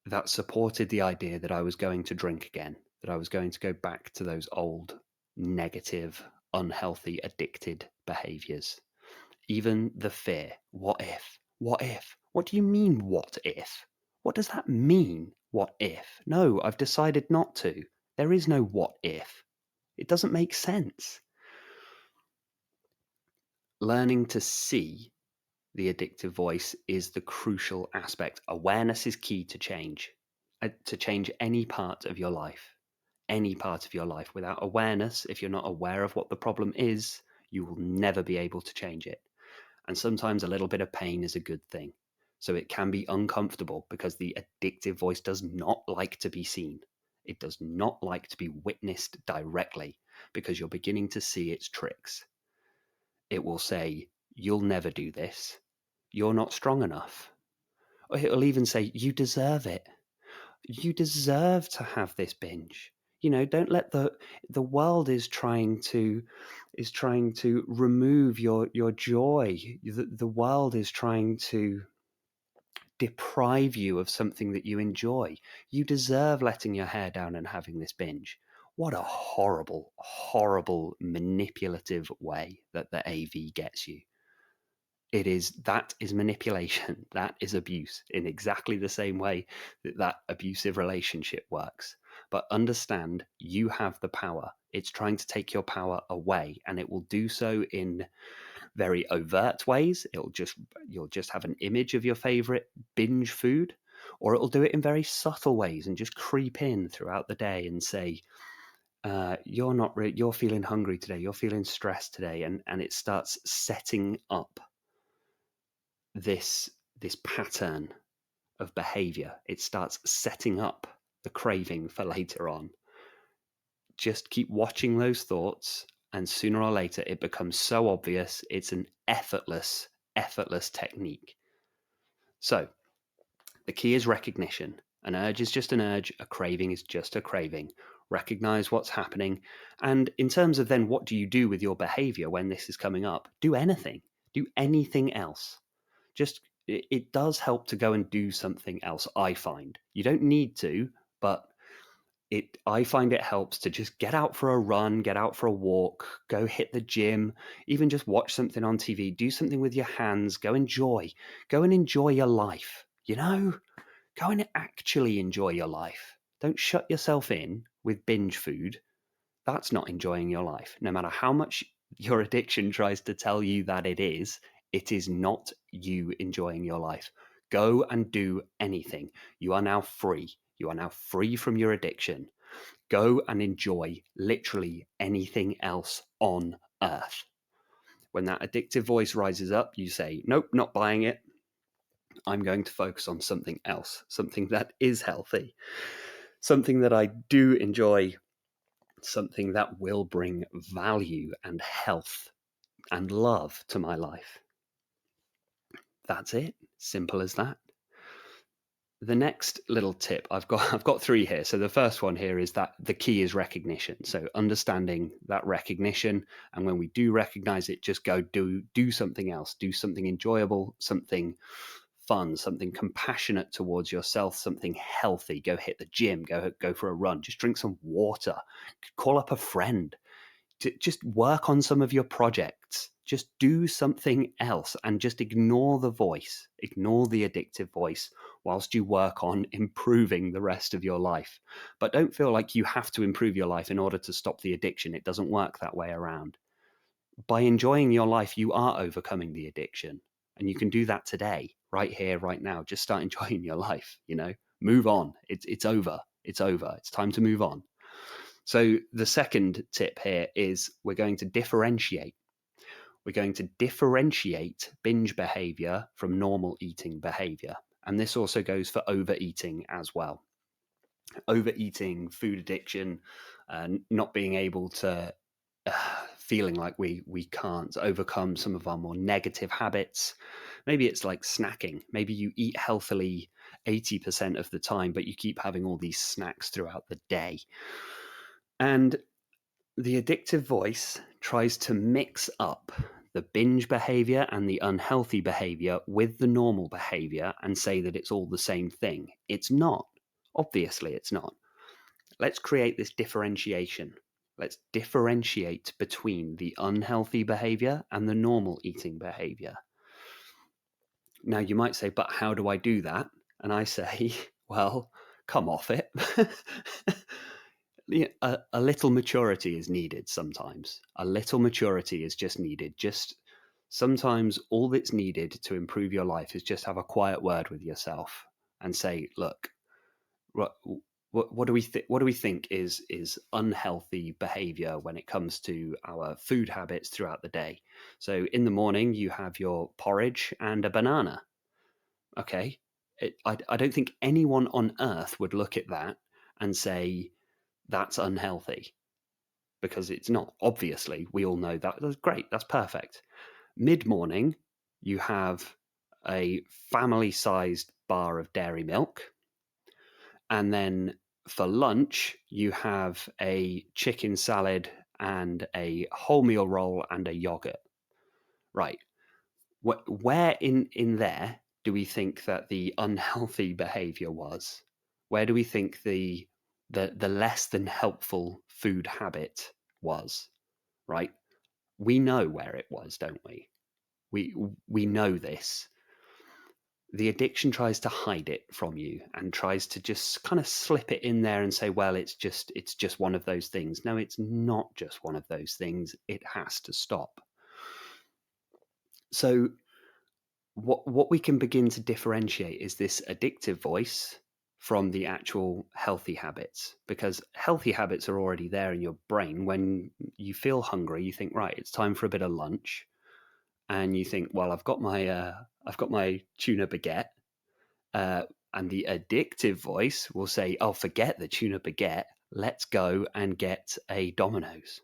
Speaker 1: that supported the idea that I was going to drink again, that I was going to go back to those old negative, unhealthy, addicted behaviors. Even the fear. What if? What if? What do you mean, what if? What does that mean, what if? No, I've decided not to. There is no what if. It doesn't make sense. Learning to see the addictive voice is the crucial aspect. Awareness is key to change any part of your life. Any part of your life. Without awareness, if you're not aware of what the problem is, you will never be able to change it. And sometimes a little bit of pain is a good thing. So it can be uncomfortable because the addictive voice does not like to be seen. It does not like to be witnessed directly because you're beginning to see its tricks. It will say, you'll never do this. You're not strong enough. Or it'll even say, you deserve it. You deserve to have this binge. Don't let the world is trying to remove your joy. The world is trying to deprive you of something that you enjoy. You deserve letting your hair down and having this binge. What a horrible, horrible, manipulative way that the AV gets you. That is manipulation. That is abuse in exactly the same way that abusive relationship works. But understand, you have the power. It's trying to take your power away, and it will do so in very overt ways. You'll just have an image of your favorite binge food, or it'll do it in very subtle ways and just creep in throughout the day and say, you're feeling hungry today, you're feeling stressed today, and it starts setting up this pattern of behavior. It starts setting up the craving for later on. Just keep watching those thoughts, and sooner or later it becomes so obvious. It's an effortless technique. So the key is recognition. An urge is just an urge. A craving is just a craving. Recognize what's happening. And in terms of then what do you do with your behavior when this is coming up? Do anything. Do anything else. Just, it does help to go and do something else, I find. You don't need to, but I find it helps to just get out for a run, get out for a walk, go hit the gym, even just watch something on TV, do something with your hands, go and enjoy your life, go and actually enjoy your life. Don't shut yourself in with binge food. That's not enjoying your life. No matter how much your addiction tries to tell you that it is not you enjoying your life. Go and do anything. You are now free. You are now free from your addiction. Go and enjoy literally anything else on earth. When that addictive voice rises up, you say, nope, not buying it. I'm going to focus on something else, something that is healthy, something that I do enjoy, something that will bring value and health and love to my life. That's it. Simple as that. The next little tip, I've got three here. So the first one here is that the key is recognition. So understanding that recognition, and when we do recognize it, just go do something else, do something enjoyable, something fun, something compassionate towards yourself, something healthy. Go hit the gym, go for a run, just drink some water, call up a friend, just work on some of your projects. Just do something else and just ignore the voice, ignore the addictive voice whilst you work on improving the rest of your life. But don't feel like you have to improve your life in order to stop the addiction. It doesn't work that way around. By enjoying your life, you are overcoming the addiction. And you can do that today, right here, right now. Just start enjoying your life, move on. It's over. It's over. It's time to move on. So the second tip here is we're going to differentiate. We're going to differentiate binge behavior from normal eating behavior. And this also goes for overeating as well. Overeating, food addiction, not being able to, feeling like we can't overcome some of our more negative habits. Maybe it's like snacking. Maybe you eat healthily 80% of the time, but you keep having all these snacks throughout the day. And the addictive voice tries to mix up the binge behavior and the unhealthy behavior with the normal behavior and say that it's all the same thing. It's not. Obviously, it's not. Let's create this differentiation. Let's differentiate between the unhealthy behavior and the normal eating behavior. Now, you might say, but how do I do that? And I say, well, come off it. A little maturity is needed sometimes. A little maturity is just needed. Just sometimes all that's needed to improve your life is just have a quiet word with yourself and say, look, what do we think is unhealthy behavior when it comes to our food habits throughout the day? So in the morning, you have your porridge and a banana. Okay. I don't think anyone on earth would look at that and say, that's unhealthy, because it's not. Obviously, we all know that. That's great. That's perfect. Mid-morning, you have a family-sized bar of dairy milk. And then for lunch, you have a chicken salad and a wholemeal roll and a yogurt. Right. Where in there do we think that the unhealthy behavior was? Where do we think the less than helpful food habit was? Right? We know where it was, don't we? We know this. The addiction tries to hide it from you and tries to just kind of slip it in there and say, well, it's just one of those things. No, it's not just one of those things. It has to stop. So what we can begin to differentiate is this addictive voice from the actual healthy habits, because healthy habits are already there in your brain. When you feel hungry, you think, right, it's time for a bit of lunch. And you think, well, I've got my tuna baguette. And the addictive voice will say, oh, forget the tuna baguette. Let's go and get a Domino's.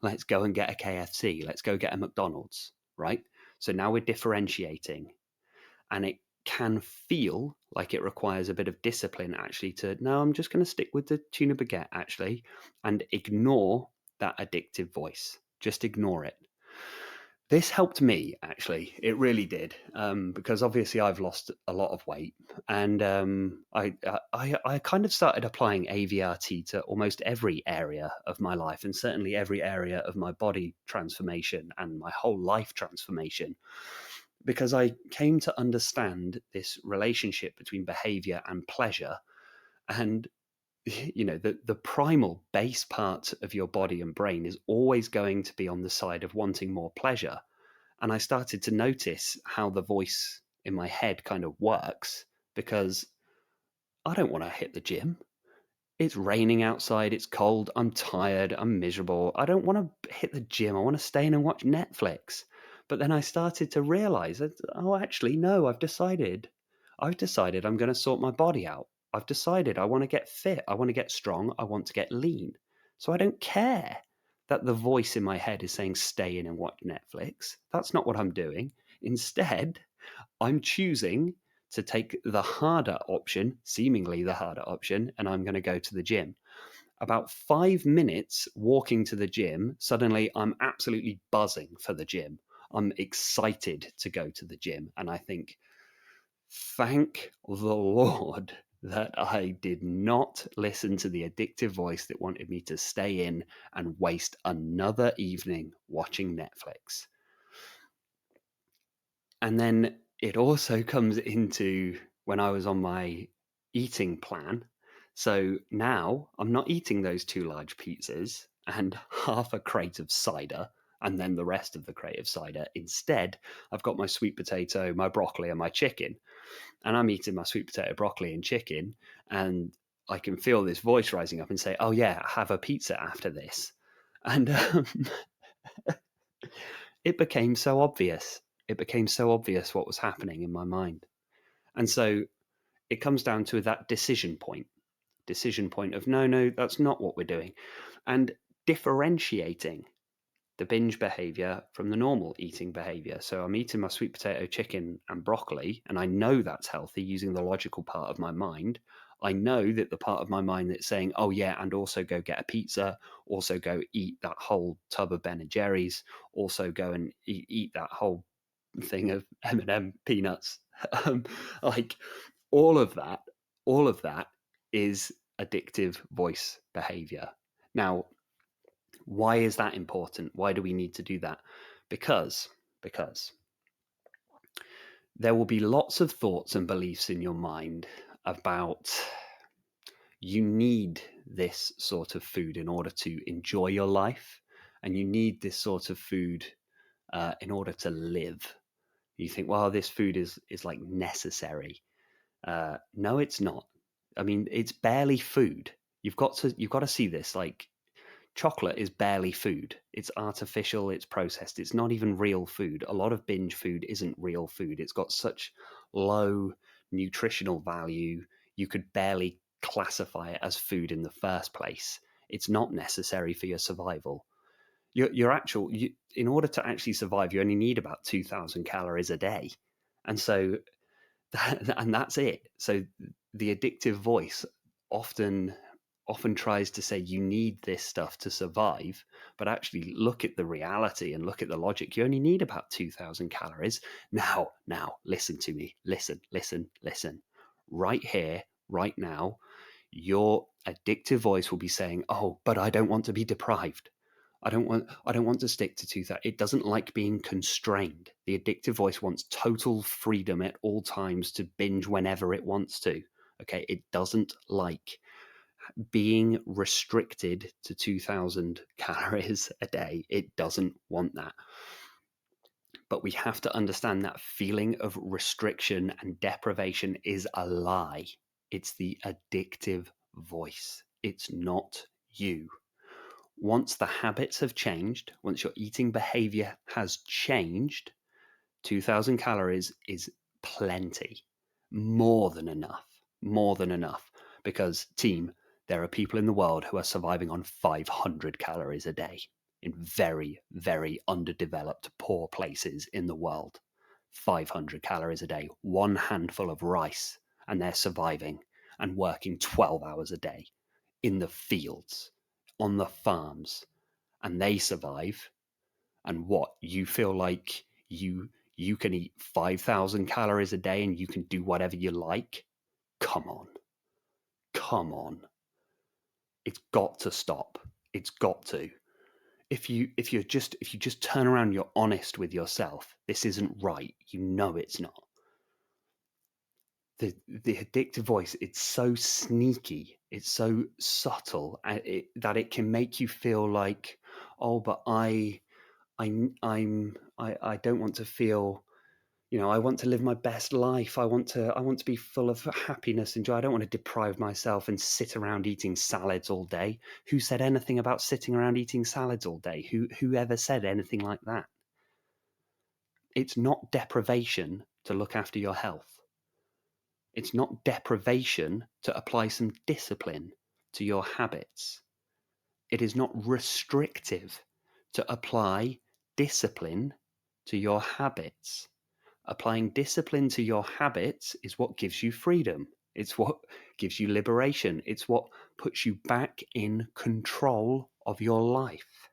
Speaker 1: Let's go and get a KFC. Let's go get a McDonald's, right? So now we're differentiating. And it can feel Like it requires a bit of discipline actually to, no, I'm just going to stick with the tuna baguette actually and ignore that addictive voice. Just ignore it. This helped me, actually. It really did, because obviously I've lost a lot of weight, and I kind of started applying AVRT to almost every area of my life, and certainly every area of my body transformation and my whole life transformation, because I came to understand this relationship between behavior and pleasure, and the primal base part of your body and brain is always going to be on the side of wanting more pleasure. And I started to notice how the voice in my head kind of works, because I don't want to hit the gym. It's raining outside, it's cold, I'm tired, I'm miserable. I don't want to hit the gym. I want to stay in and watch Netflix. But then I started to realize that, oh, actually, no, I've decided. I'm going to sort my body out. I've decided I want to get fit. I want to get strong. I want to get lean. So I don't care that the voice in my head is saying stay in and watch Netflix. That's not what I'm doing. Instead, I'm choosing to take the harder option, seemingly the harder option, and I'm going to go to the gym. About 5 minutes walking to the gym, suddenly I'm absolutely buzzing for the gym. I'm excited to go to the gym. And I think, thank the Lord that I did not listen to the addictive voice that wanted me to stay in and waste another evening watching Netflix. And then it also comes into when I was on my eating plan. So now I'm not eating those 2 large pizzas and half a crate of cider and then the rest of the crate of cider. Instead, I've got my sweet potato, my broccoli, and my chicken. And I'm eating my sweet potato, broccoli, and chicken. And I can feel this voice rising up and say, oh, yeah, have a pizza after this. And it became so obvious. It became so obvious what was happening in my mind. And so it comes down to that decision point of no, that's not what we're doing. And differentiating the binge behavior from the normal eating behavior. So I'm eating my sweet potato, chicken, and broccoli, and I know that's healthy using the logical part of my mind. I know that the part of my mind that's saying, oh, yeah, and also go get a pizza, also go eat that whole tub of Ben and Jerry's, also go and eat that whole thing of M&M peanuts. Like all of that is addictive voice behavior. Now, why is that important? Why do we need to do that? Because there will be lots of thoughts and beliefs in your mind about you need this sort of food in order to enjoy your life, and you need this sort of food in order to live. You think, well, this food is like necessary. No, it's not. I mean, it's barely food. You've got to see this. Like, chocolate is barely food. It's artificial, it's processed, it's not even real food. A lot of binge food isn't real food. It's got such low nutritional value, you could barely classify it as food in the first place. It's not necessary for your survival. In order to actually survive, you only need about 2,000 calories a day. And so, that's it. So the addictive voice often tries to say you need this stuff to survive, but actually look at the reality and look at the logic. You only need about 2,000 calories. Now, listen to me. Listen. Right here, right now, your addictive voice will be saying, oh, but I don't want to be deprived. I don't want to stick to 2,000. It doesn't like being constrained. The addictive voice wants total freedom at all times to binge whenever it wants to. Okay, it doesn't like being restricted to 2,000 calories a day. It doesn't want that. But we have to understand that feeling of restriction and deprivation is a lie. It's the addictive voice. It's not you. Once the habits have changed, once your eating behavior has changed, 2,000 calories is plenty. More than enough. Because, team, there are people in the world who are surviving on 500 calories a day in very, very underdeveloped, poor places in the world. 500 calories a day, one handful of rice. and they're surviving and working 12 hours a day in the fields, on the farms, and they survive. And what, you feel like you can eat 5,000 calories a day and you can do whatever you like? Come on. Come on. It's got to stop. It's got to. If you just turn around, you're honest with yourself. This isn't right. You know it's not. The addictive voice, it's so sneaky, it's so subtle, that it can make you feel like, oh, but I don't want to feel, I want to live my best life. I want to be full of happiness and joy. I don't want to deprive myself and sit around eating salads all day. Who said anything about sitting around eating salads all day? Who ever said anything like that? It's not deprivation to look after your health. It's not deprivation to apply some discipline to your habits. It is not restrictive to apply discipline to your habits. Applying discipline to your habits is what gives you freedom. It's what gives you liberation. It's what puts you back in control of your life.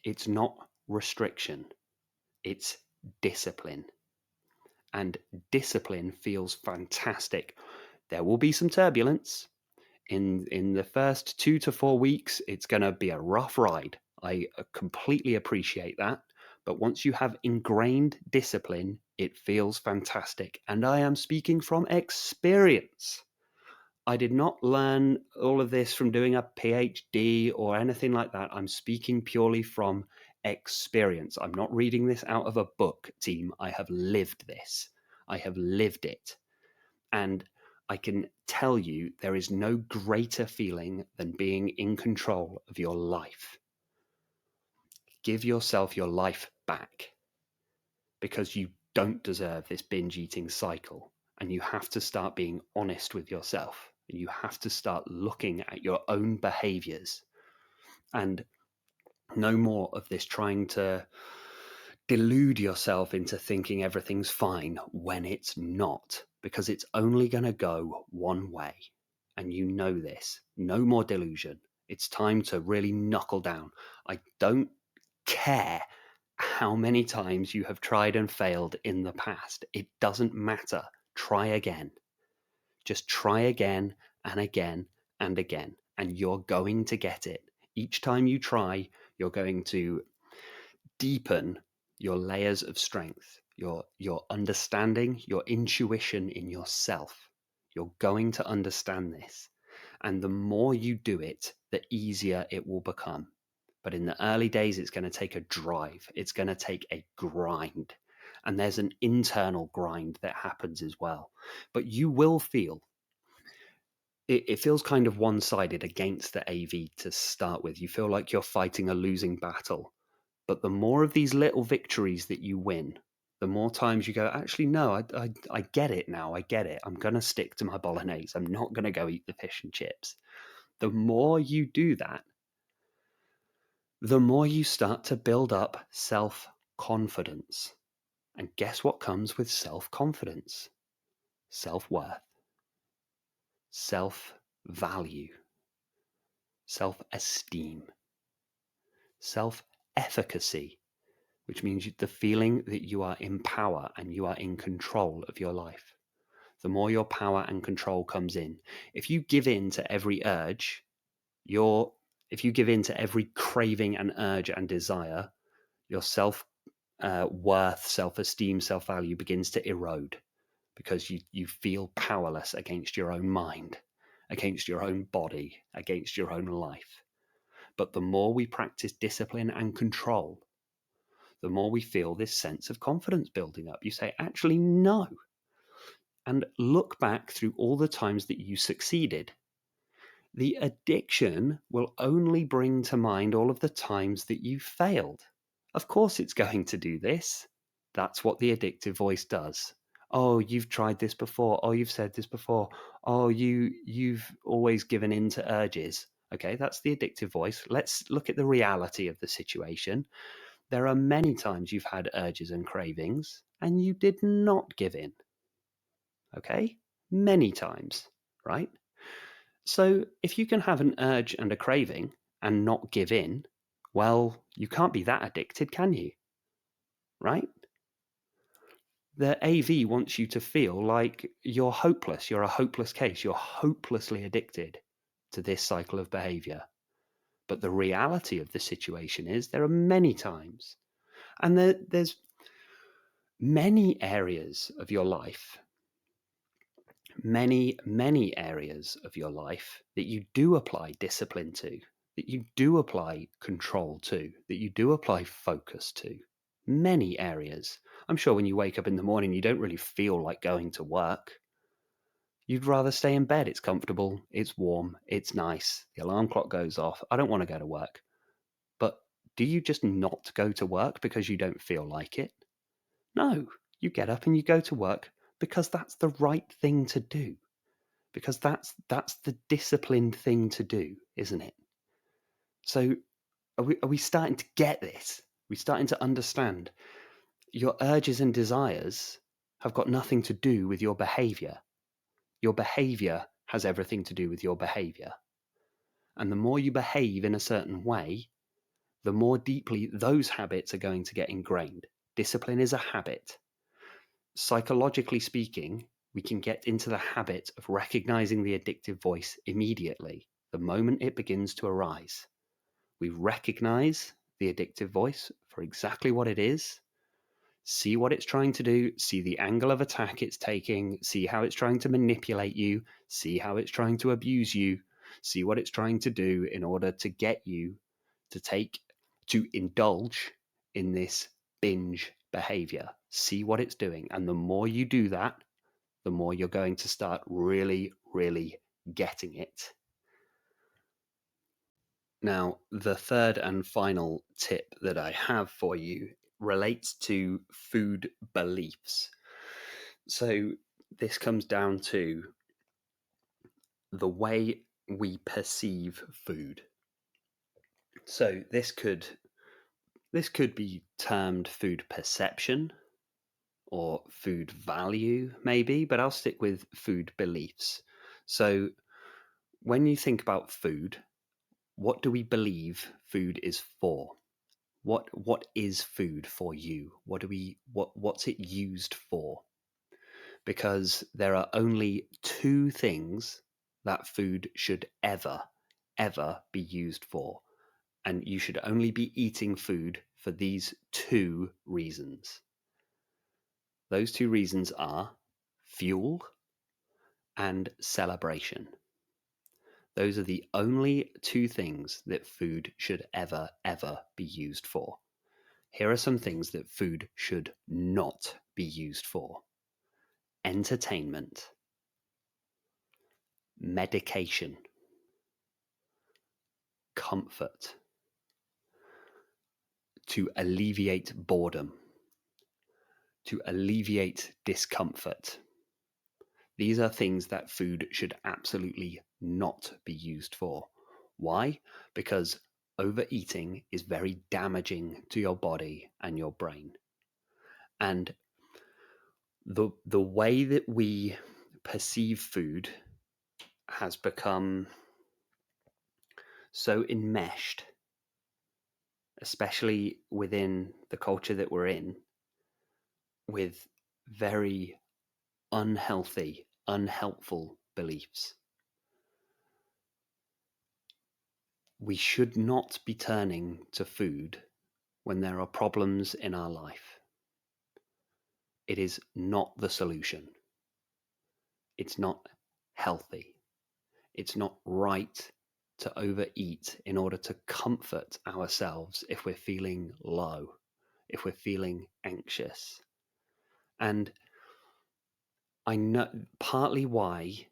Speaker 1: It's not restriction. It's discipline. And discipline feels fantastic. There will be some turbulence. In the first 2 to 4 weeks, it's going to be a rough ride. I completely appreciate that. But once you have ingrained discipline, it feels fantastic. And I am speaking from experience. I did not learn all of this from doing a PhD or anything like that. I'm speaking purely from experience. I'm not reading this out of a book, team. I have lived this. I have lived it. And I can tell you there is no greater feeling than being in control of your life. Give yourself your life back, because you don't deserve this binge eating cycle. And you have to start being honest with yourself. And you have to start looking at your own behaviors. And no more of this trying to delude yourself into thinking everything's fine when it's not, because it's only going to go one way. And you know this. No more delusion. It's time to really knuckle down. I don't care how many times you have tried and failed in the past. It doesn't matter. Try again. Just try again and again and again. And you're going to get it. Each time you try, you're going to deepen your layers of strength, your understanding, your intuition in yourself. You're going to understand this. And the more you do it, the easier it will become. But in the early days, it's going to take a drive. It's going to take a grind. And there's an internal grind that happens as well. But you will feel, it feels kind of one-sided against the AV to start with. You feel like you're fighting a losing battle. But the more of these little victories that you win, the more times you go, actually, no, I get it now. I get it. I'm going to stick to my bolognese. I'm not going to go eat the fish and chips. The more you do that, the more you start to build up self-confidence. And guess what comes with self-confidence? Self-worth, self-value, self-esteem, self-efficacy, which means the feeling that you are in power and you are in control of your life. The more your power and control comes in. If you give in to every urge, if you give in to every craving and urge and desire, your self-worth, self-esteem, self-value begins to erode, because you feel powerless against your own mind, against your own body, against your own life. But the more we practice discipline and control, the more we feel this sense of confidence building up. You say, actually, no. And look back through all the times that you succeeded. The addiction will only bring to mind all of the times that you failed. Of course it's going to do this. That's what the addictive voice does. Oh, you've tried this before. Oh, you've said this before. Oh, you've always given in to urges. Okay, that's the addictive voice. Let's look at the reality of the situation. There are many times you've had urges and cravings, and you did not give in. Okay? Many times, right? So if you can have an urge and a craving and not give in, well, you can't be that addicted, can you? Right? The AV wants you to feel like you're hopeless. You're a hopeless case. You're hopelessly addicted to this cycle of behavior. But the reality of the situation is there are many times, and there's many areas of your life, many areas of your life that you do apply discipline to, that you do apply control to, that you do apply focus to. Many areas. I'm sure when you wake up in the morning, you don't really feel like going to work. You'd rather stay in bed. It's comfortable, it's warm, it's nice. The alarm clock goes off. I don't want to go to work. But do you just not go to work because you don't feel like it? No, you get up and you go to work because that's the right thing to do. Because that's the disciplined thing to do, isn't it? So are we starting to get this? Are we starting to understand your urges and desires have got nothing to do with your behavior. Your behavior has everything to do with your behavior. And the more you behave in a certain way, the more deeply those habits are going to get ingrained. Discipline is a habit. Psychologically speaking, we can get into the habit of recognizing the addictive voice immediately, the moment it begins to arise. We recognize the addictive voice for exactly what it is, see what it's trying to do, see the angle of attack it's taking, see how it's trying to manipulate you, see how it's trying to abuse you, see what it's trying to do in order to get you to indulge in this binge behavior. See what it's doing. And the more you do that, the more you're going to start really, really getting it. Now, the third and final tip that I have for you relates to food beliefs. So this comes down to the way we perceive food. So this could be termed food perception or food value, maybe, but I'll stick with food beliefs. So when you think about food, what do we believe food is for? What is food for you? What's it used for? Because there are only two things that food should ever be used for. And you should only be eating food for these two reasons. Those two reasons are fuel and celebration. Those are the only two things that food should ever be used for. Here are some things that food should not be used for: entertainment, medication, comfort, to alleviate boredom, to alleviate discomfort. These are things that food should absolutely not be used for. Why? Because overeating is very damaging to your body and your brain. And the way that we perceive food has become so enmeshed, especially within the culture that we're in, with very unhealthy, unhelpful beliefs. We should not be turning to food when there are problems in our life. It is not the solution. It's not healthy. It's not right to overeat in order to comfort ourselves if we're feeling low, if we're feeling anxious. And I know partly why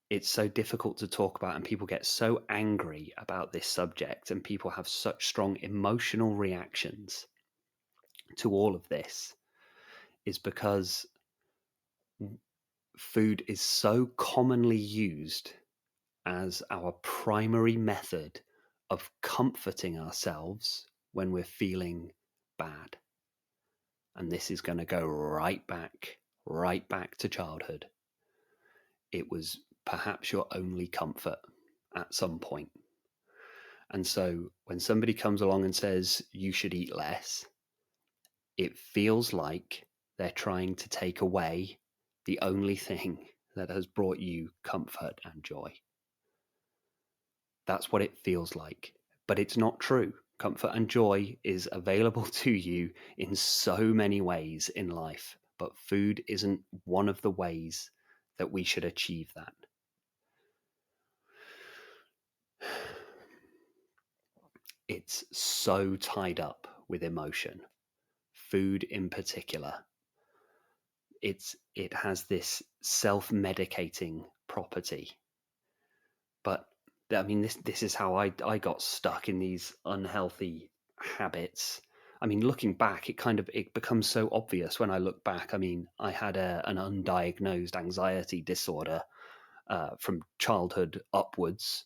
Speaker 1: it's so difficult to talk about and people get so angry about this subject and people have such strong emotional reactions to all of this is because food is so commonly used as our primary method of comforting ourselves when we're feeling bad. and this is going to go right back to childhood. It was perhaps your only comfort at some point. And so when somebody comes along and says you should eat less, it feels like they're trying to take away the only thing that has brought you comfort and joy. That's what it feels like. But it's not true. Comfort and joy is available to you in so many ways in life, but food isn't one of the ways that we should achieve that. It's so tied up with emotion. Food in particular. It has this self-medicating property. But I mean, this is how I got stuck in these unhealthy habits. I mean, looking back, it becomes so obvious when I look back. I mean, I had an undiagnosed anxiety disorder from childhood upwards,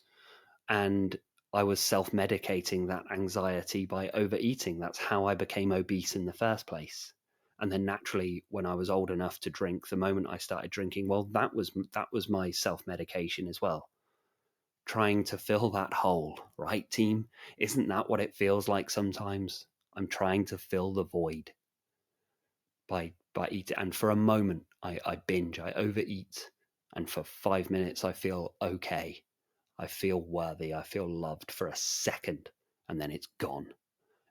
Speaker 1: and I was self-medicating that anxiety by overeating. That's how I became obese in the first place. And then naturally, when I was old enough to drink, the moment I started drinking, well, that was my self-medication as well. Trying to fill that hole, right, team? Isn't that what it feels like sometimes? I'm trying to fill the void by eating. And for a moment, I binge, I overeat. And for 5 minutes, I feel okay. I feel worthy. I feel loved for a second, and then it's gone.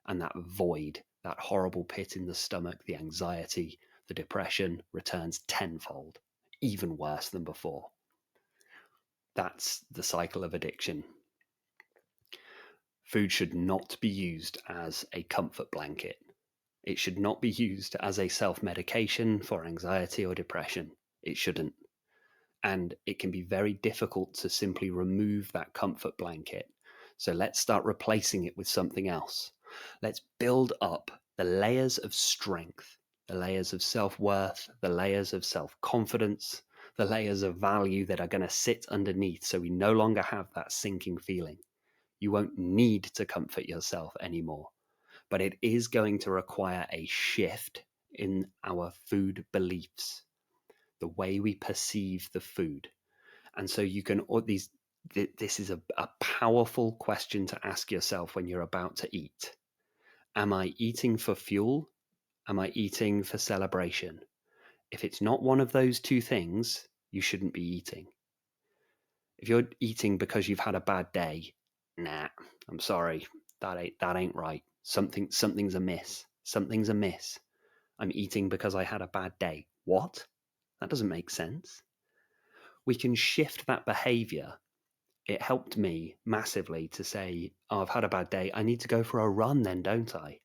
Speaker 1: And that void, that horrible pit in the stomach, the anxiety, the depression returns tenfold, even worse than before. That's the cycle of addiction. Food should not be used as a comfort blanket. It should not be used as a self-medication for anxiety or depression. It shouldn't. And it can be very difficult to simply remove that comfort blanket. So let's start replacing it with something else. Let's build up the layers of strength, the layers of self-worth, the layers of self-confidence, the layers of value that are going to sit underneath so we no longer have that sinking feeling. You won't need to comfort yourself anymore, but it is going to require a shift in our food beliefs, the way we perceive the food. And so you can, this is a powerful question to ask yourself when you're about to eat. Am I eating for fuel? Am I eating for celebration? If it's not one of those two things, you shouldn't be eating. If you're eating because you've had a bad day, nah, I'm sorry, that ain't right. Something's amiss. Something's amiss. I'm eating because I had a bad day. What? That doesn't make sense. We can shift that behavior. It helped me massively to say, oh, I've had a bad day. I need to go for a run then, don't I?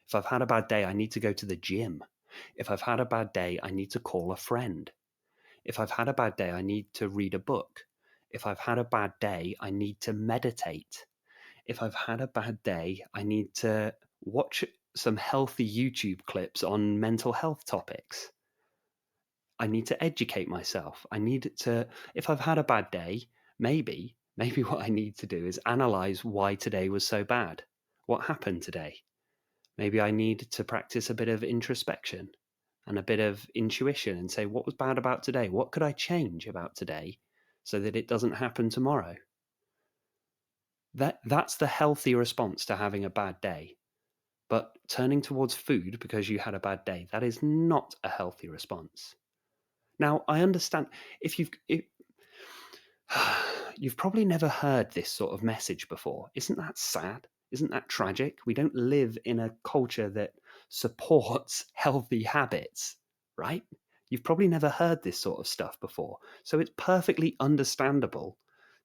Speaker 1: If I've had a bad day, I need to go to the gym. If I've had a bad day, I need to call a friend. If I've had a bad day, I need to read a book. If I've had a bad day, I need to meditate. If I've had a bad day, I need to watch some healthy YouTube clips on mental health topics. I need to educate myself. If I've had a bad day, maybe what I need to do is analyze why today was so bad. What happened today? Maybe I need to practice a bit of introspection and a bit of intuition and say, what was bad about today? What could I change about today so that it doesn't happen tomorrow? That's the healthy response to having a bad day. But turning towards food because you had a bad day, that is not a healthy response. Now, I understand if you've probably never heard this sort of message before. Isn't that sad? Isn't that tragic? We don't live in a culture that supports healthy habits, right? You've probably never heard this sort of stuff before. So it's perfectly understandable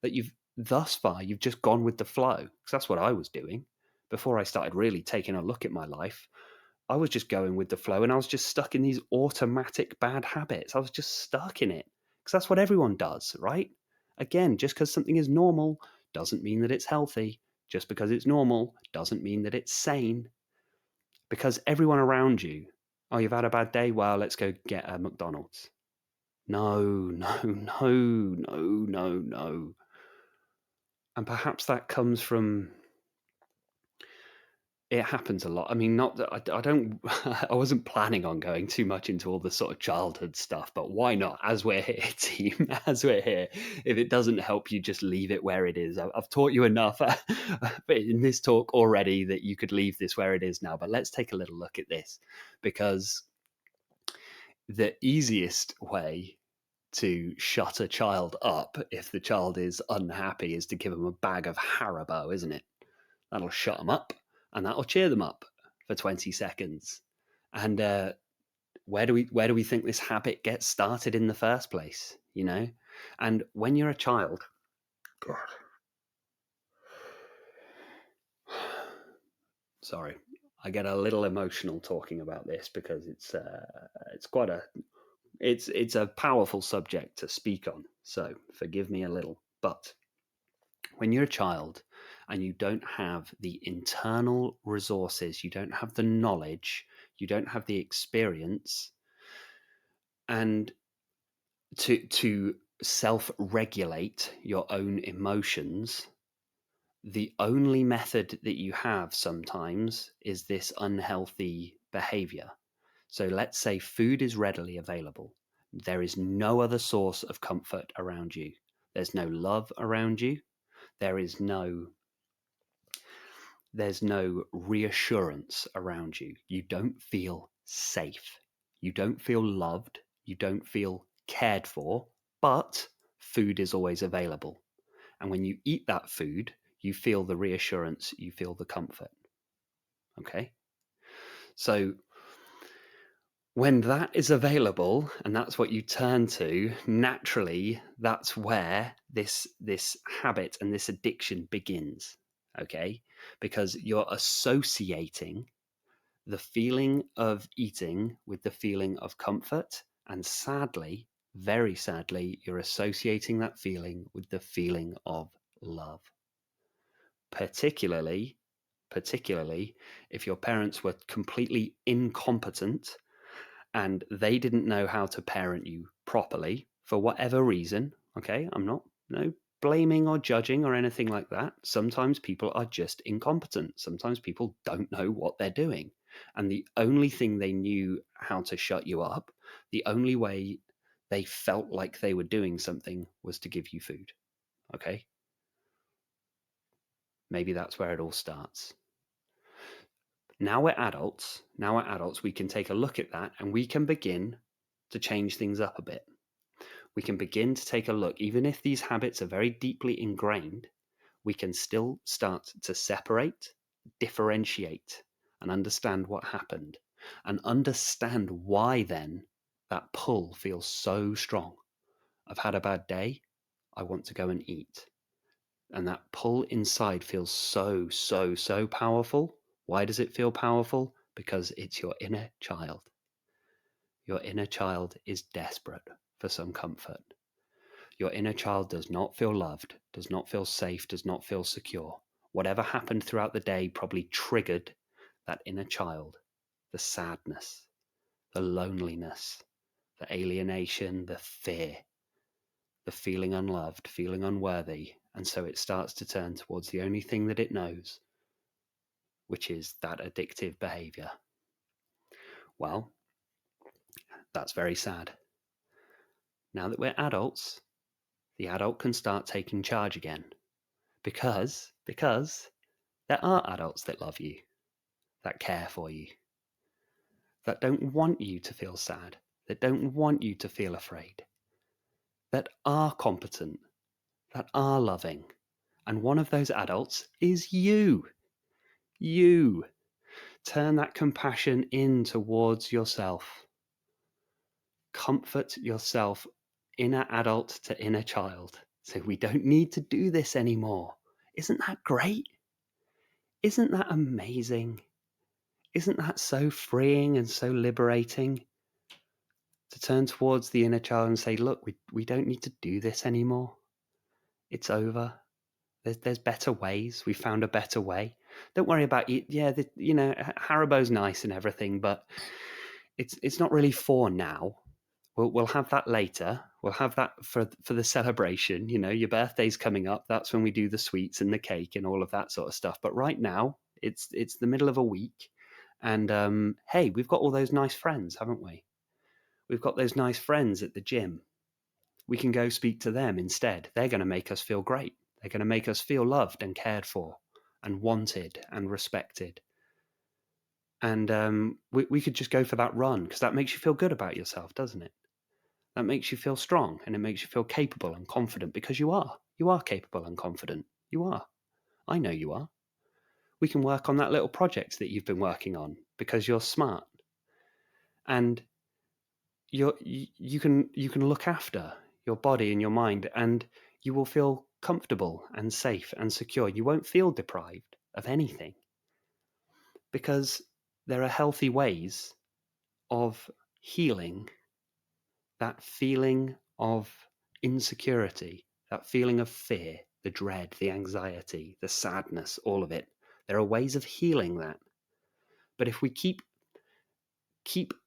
Speaker 1: that thus far you've just gone with the flow, because that's what I was doing before I started really taking a look at my life. I was just going with the flow, and I was just stuck in these automatic bad habits. I was just stuck in it because that's what everyone does, right? Again, just because something is normal doesn't mean that it's healthy. Just because it's normal doesn't mean that it's sane. Because everyone around you, oh, you've had a bad day? Well, let's go get a McDonald's. No, no, no, no, no, no. And perhaps that comes from It happens a lot. I mean, not that I don't I wasn't planning on going too much into all the sort of childhood stuff, but why not? As we're here, team, as we're here. If it doesn't help you, just leave it where it is. I've taught you enough in this talk already that you could leave this where it is now. But let's take a little look at this, because the easiest way to shut a child up if the child is unhappy is to give them a bag of Haribo, isn't it? That'll shut them up, and that'll cheer them up for 20 seconds. And where do we think this habit gets started in the first place? And when you're a child, God, sorry, I get a little emotional talking about this because it's quite a it's a powerful subject to speak on. So forgive me a little, but when you're a child and you don't have the internal resources, you don't have the knowledge, you don't have the experience, and to self-regulate your own emotions, the only method that you have sometimes is this unhealthy behavior. So let's say food is readily available. There is no other source of comfort around you. There's no love around you. There's no reassurance around you. You don't feel safe. You don't feel loved. You don't feel cared for, but food is always available. And when you eat that food, you feel the reassurance, you feel the comfort. Okay? So when that is available and that's what you turn to, naturally, that's where this habit and this addiction begins. Okay? Because you're associating the feeling of eating with the feeling of comfort. And sadly, very sadly, you're associating that feeling with the feeling of love. Particularly if your parents were completely incompetent and they didn't know how to parent you properly for whatever reason. Okay, I'm not blaming or judging or anything like that. Sometimes people are just incompetent. Sometimes people don't know what they're doing. And the only thing they knew how to shut you up, the only way they felt like they were doing something was to give you food. Okay? Maybe that's where it all starts. Now we're adults, we can take a look at that and we can begin to change things up a bit. We can begin to take a look, even if these habits are very deeply ingrained, we can still start to separate, differentiate, and understand what happened, and understand why then that pull feels so strong. I've had a bad day, I want to go and eat. And that pull inside feels so, so, so powerful. Why does it feel powerful? Because it's your inner child. Your inner child is desperate for some comfort. Your inner child does not feel loved, does not feel safe, does not feel secure. Whatever happened throughout the day probably triggered that inner child. The sadness, the loneliness, the alienation, the fear, the feeling unloved, feeling unworthy. And so it starts to turn towards the only thing that it knows, which is that addictive behavior. Well, that's very sad. Now that we're adults, the adult can start taking charge again. Because there are adults that love you, that care for you, that don't want you to feel sad, that don't want you to feel afraid, that are competent, that are loving. And one of those adults is you. You. Turn that compassion in towards yourself. Comfort yourself, inner adult to inner child. So we don't need to do this anymore. Isn't that great? Isn't that amazing? Isn't that so freeing and so liberating? To turn towards the inner child and say, look, we don't need to do this anymore. It's over. There's better ways. We found a better way. Don't worry about it. Yeah, Haribo's nice and everything, but it's not really for now. We'll have that later. We'll have that for the celebration. Your birthday's coming up. That's when we do the sweets and the cake and all of that sort of stuff. But right now, It's the middle of a week, and hey, we've got all those nice friends, haven't we? We've got those nice friends at the gym. We can go speak to them instead. They're going to make us feel great. They're going to make us feel loved and cared for and wanted and respected. And we could just go for that run, because that makes you feel good about yourself, doesn't it? That makes you feel strong, and it makes you feel capable and confident, because you are. You are capable and confident. You are. I know you are. We can work on that little project that you've been working on because you're smart. And you can look after your body and your mind, and you will feel comfortable and safe and secure. You won't feel deprived of anything, because there are healthy ways of healing that feeling of insecurity, that feeling of fear, the dread, the anxiety, the sadness, all of it. There are ways of healing that. But if we keep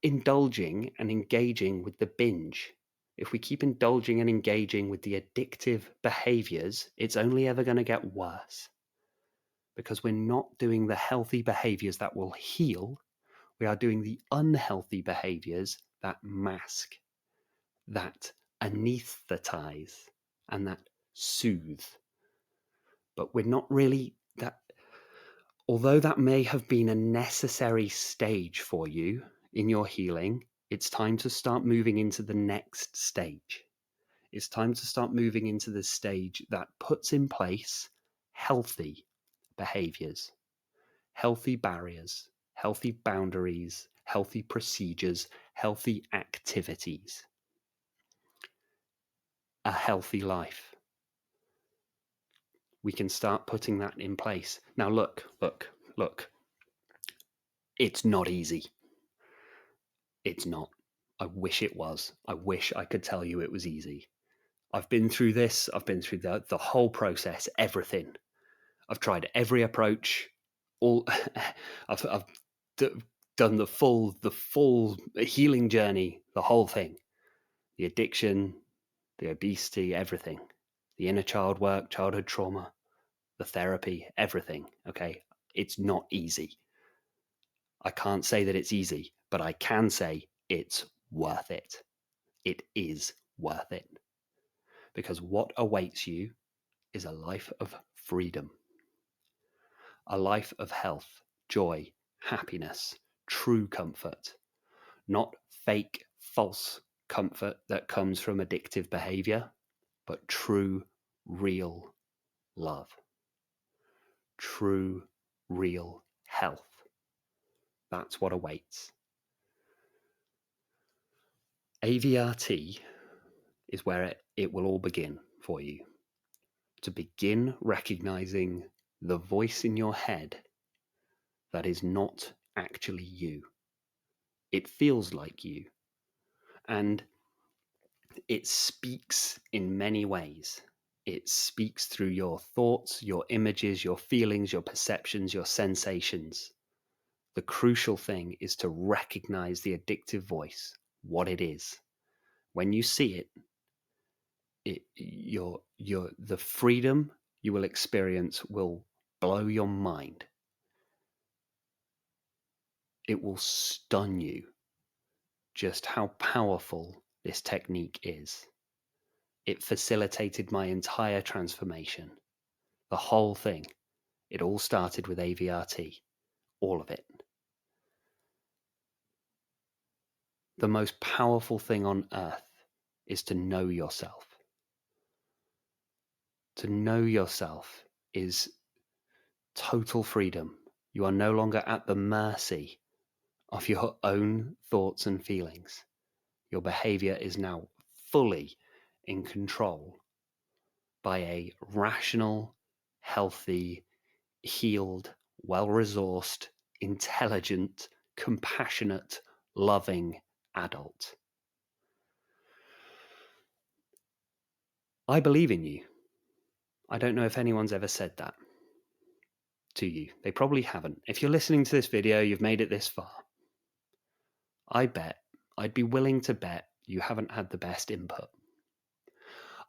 Speaker 1: indulging and engaging with the binge, if we keep indulging and engaging with the addictive behaviors, it's only ever going to get worse, because we're not doing the healthy behaviors that will heal. We are doing the unhealthy behaviors that mask, that anesthetize, and that soothe. But we're not really that. Although that may have been a necessary stage for you in your healing, it's time to start moving into the next stage. It's time to start moving into the stage that puts in place healthy behaviors, healthy barriers, healthy boundaries, healthy procedures, healthy activities, a healthy life. We can start putting that in place. Now, look. It's not easy. It's not. I wish it was. I wish I could tell you it was easy. I've been through this. I've been through the whole process, everything. I've tried every approach. All I've done the full healing journey, the whole thing, the addiction, the obesity, everything, the inner child work, childhood trauma, the therapy, everything. Okay, it's not easy. I can't say that it's easy, but I can say it's worth it. It is worth it. Because what awaits you is a life of freedom, a life of health, joy, happiness, true comfort, not fake, false comfort that comes from addictive behavior, but true, real love, true, real health. That's what awaits. AVRT is where it will all begin for you. To begin recognizing the voice in your head that is not actually you. It feels like you. And it speaks in many ways. It speaks through your thoughts, your images, your feelings, your perceptions, your sensations. The crucial thing is to recognize the addictive voice, what it is. When you see it, the freedom you will experience will blow your mind. It will stun you just how powerful this technique is. It facilitated my entire transformation. The whole thing. It all started with AVRT. All of it. The most powerful thing on earth is to know yourself. To know yourself is total freedom. You are no longer at the mercy of your own thoughts and feelings. Your behavior is now fully in control by a rational, healthy, healed, well-resourced, intelligent, compassionate, loving adult. I believe in you. I don't know if anyone's ever said that to you. They probably haven't. If you're listening to this video, you've made it this far. I'd be willing to bet you haven't had the best input.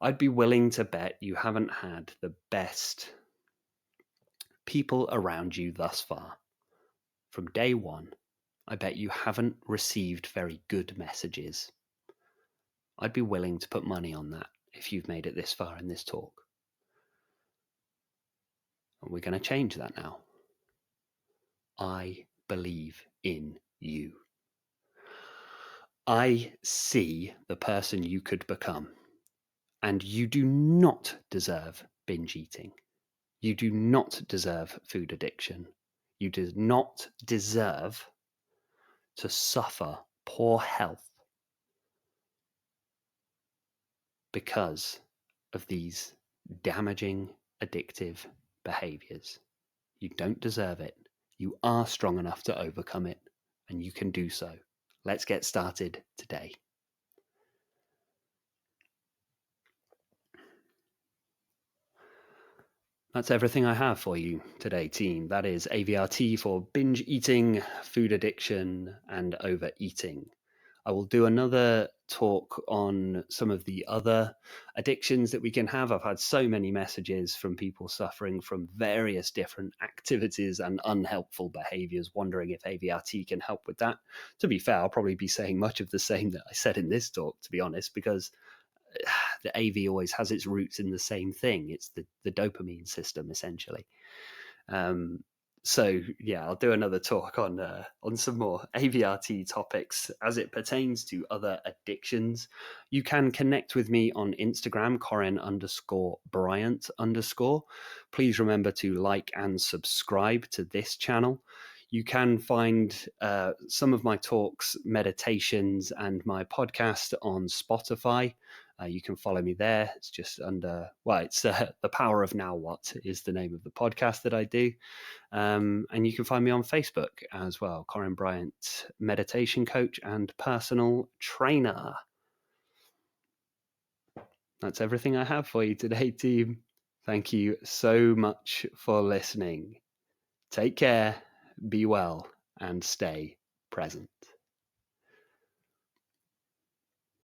Speaker 1: I'd be willing to bet you haven't had the best people around you thus far, from day one, I bet you haven't received very good messages. I'd be willing to put money on that if you've made it this far in this talk. And we're going to change that now. I believe in you. I see the person you could become, and you do not deserve binge eating. You do not deserve food addiction. You do not deserve to suffer poor health because of these damaging, addictive behaviors. You don't deserve it. You are strong enough to overcome it, and you can do so. Let's get started today. That's everything I have for you today, team. That is AVRT for binge eating, food addiction, and overeating. I will do another talk on some of the other addictions that we can have. I've had so many messages from people suffering from various different activities and unhelpful behaviors, wondering if AVRT can help with that. To be fair, I'll probably be saying much of the same that I said in this talk, to be honest, because the AV always has its roots in the same thing. It's the dopamine system, essentially. So yeah, I'll do another talk on some more AVRT topics as it pertains to other addictions. You can connect with me on Instagram, Corin_Bryant_. Please remember to like and subscribe to this channel. You can find some of my talks, meditations, and my podcast on Spotify. You can follow me there. It's just under, it's The Power of Now What is the name of the podcast that I do. And you can find me on Facebook as well, Corin Bryant, meditation coach and personal trainer. That's everything I have for you today, team. Thank you so much for listening. Take care, be well, and stay present.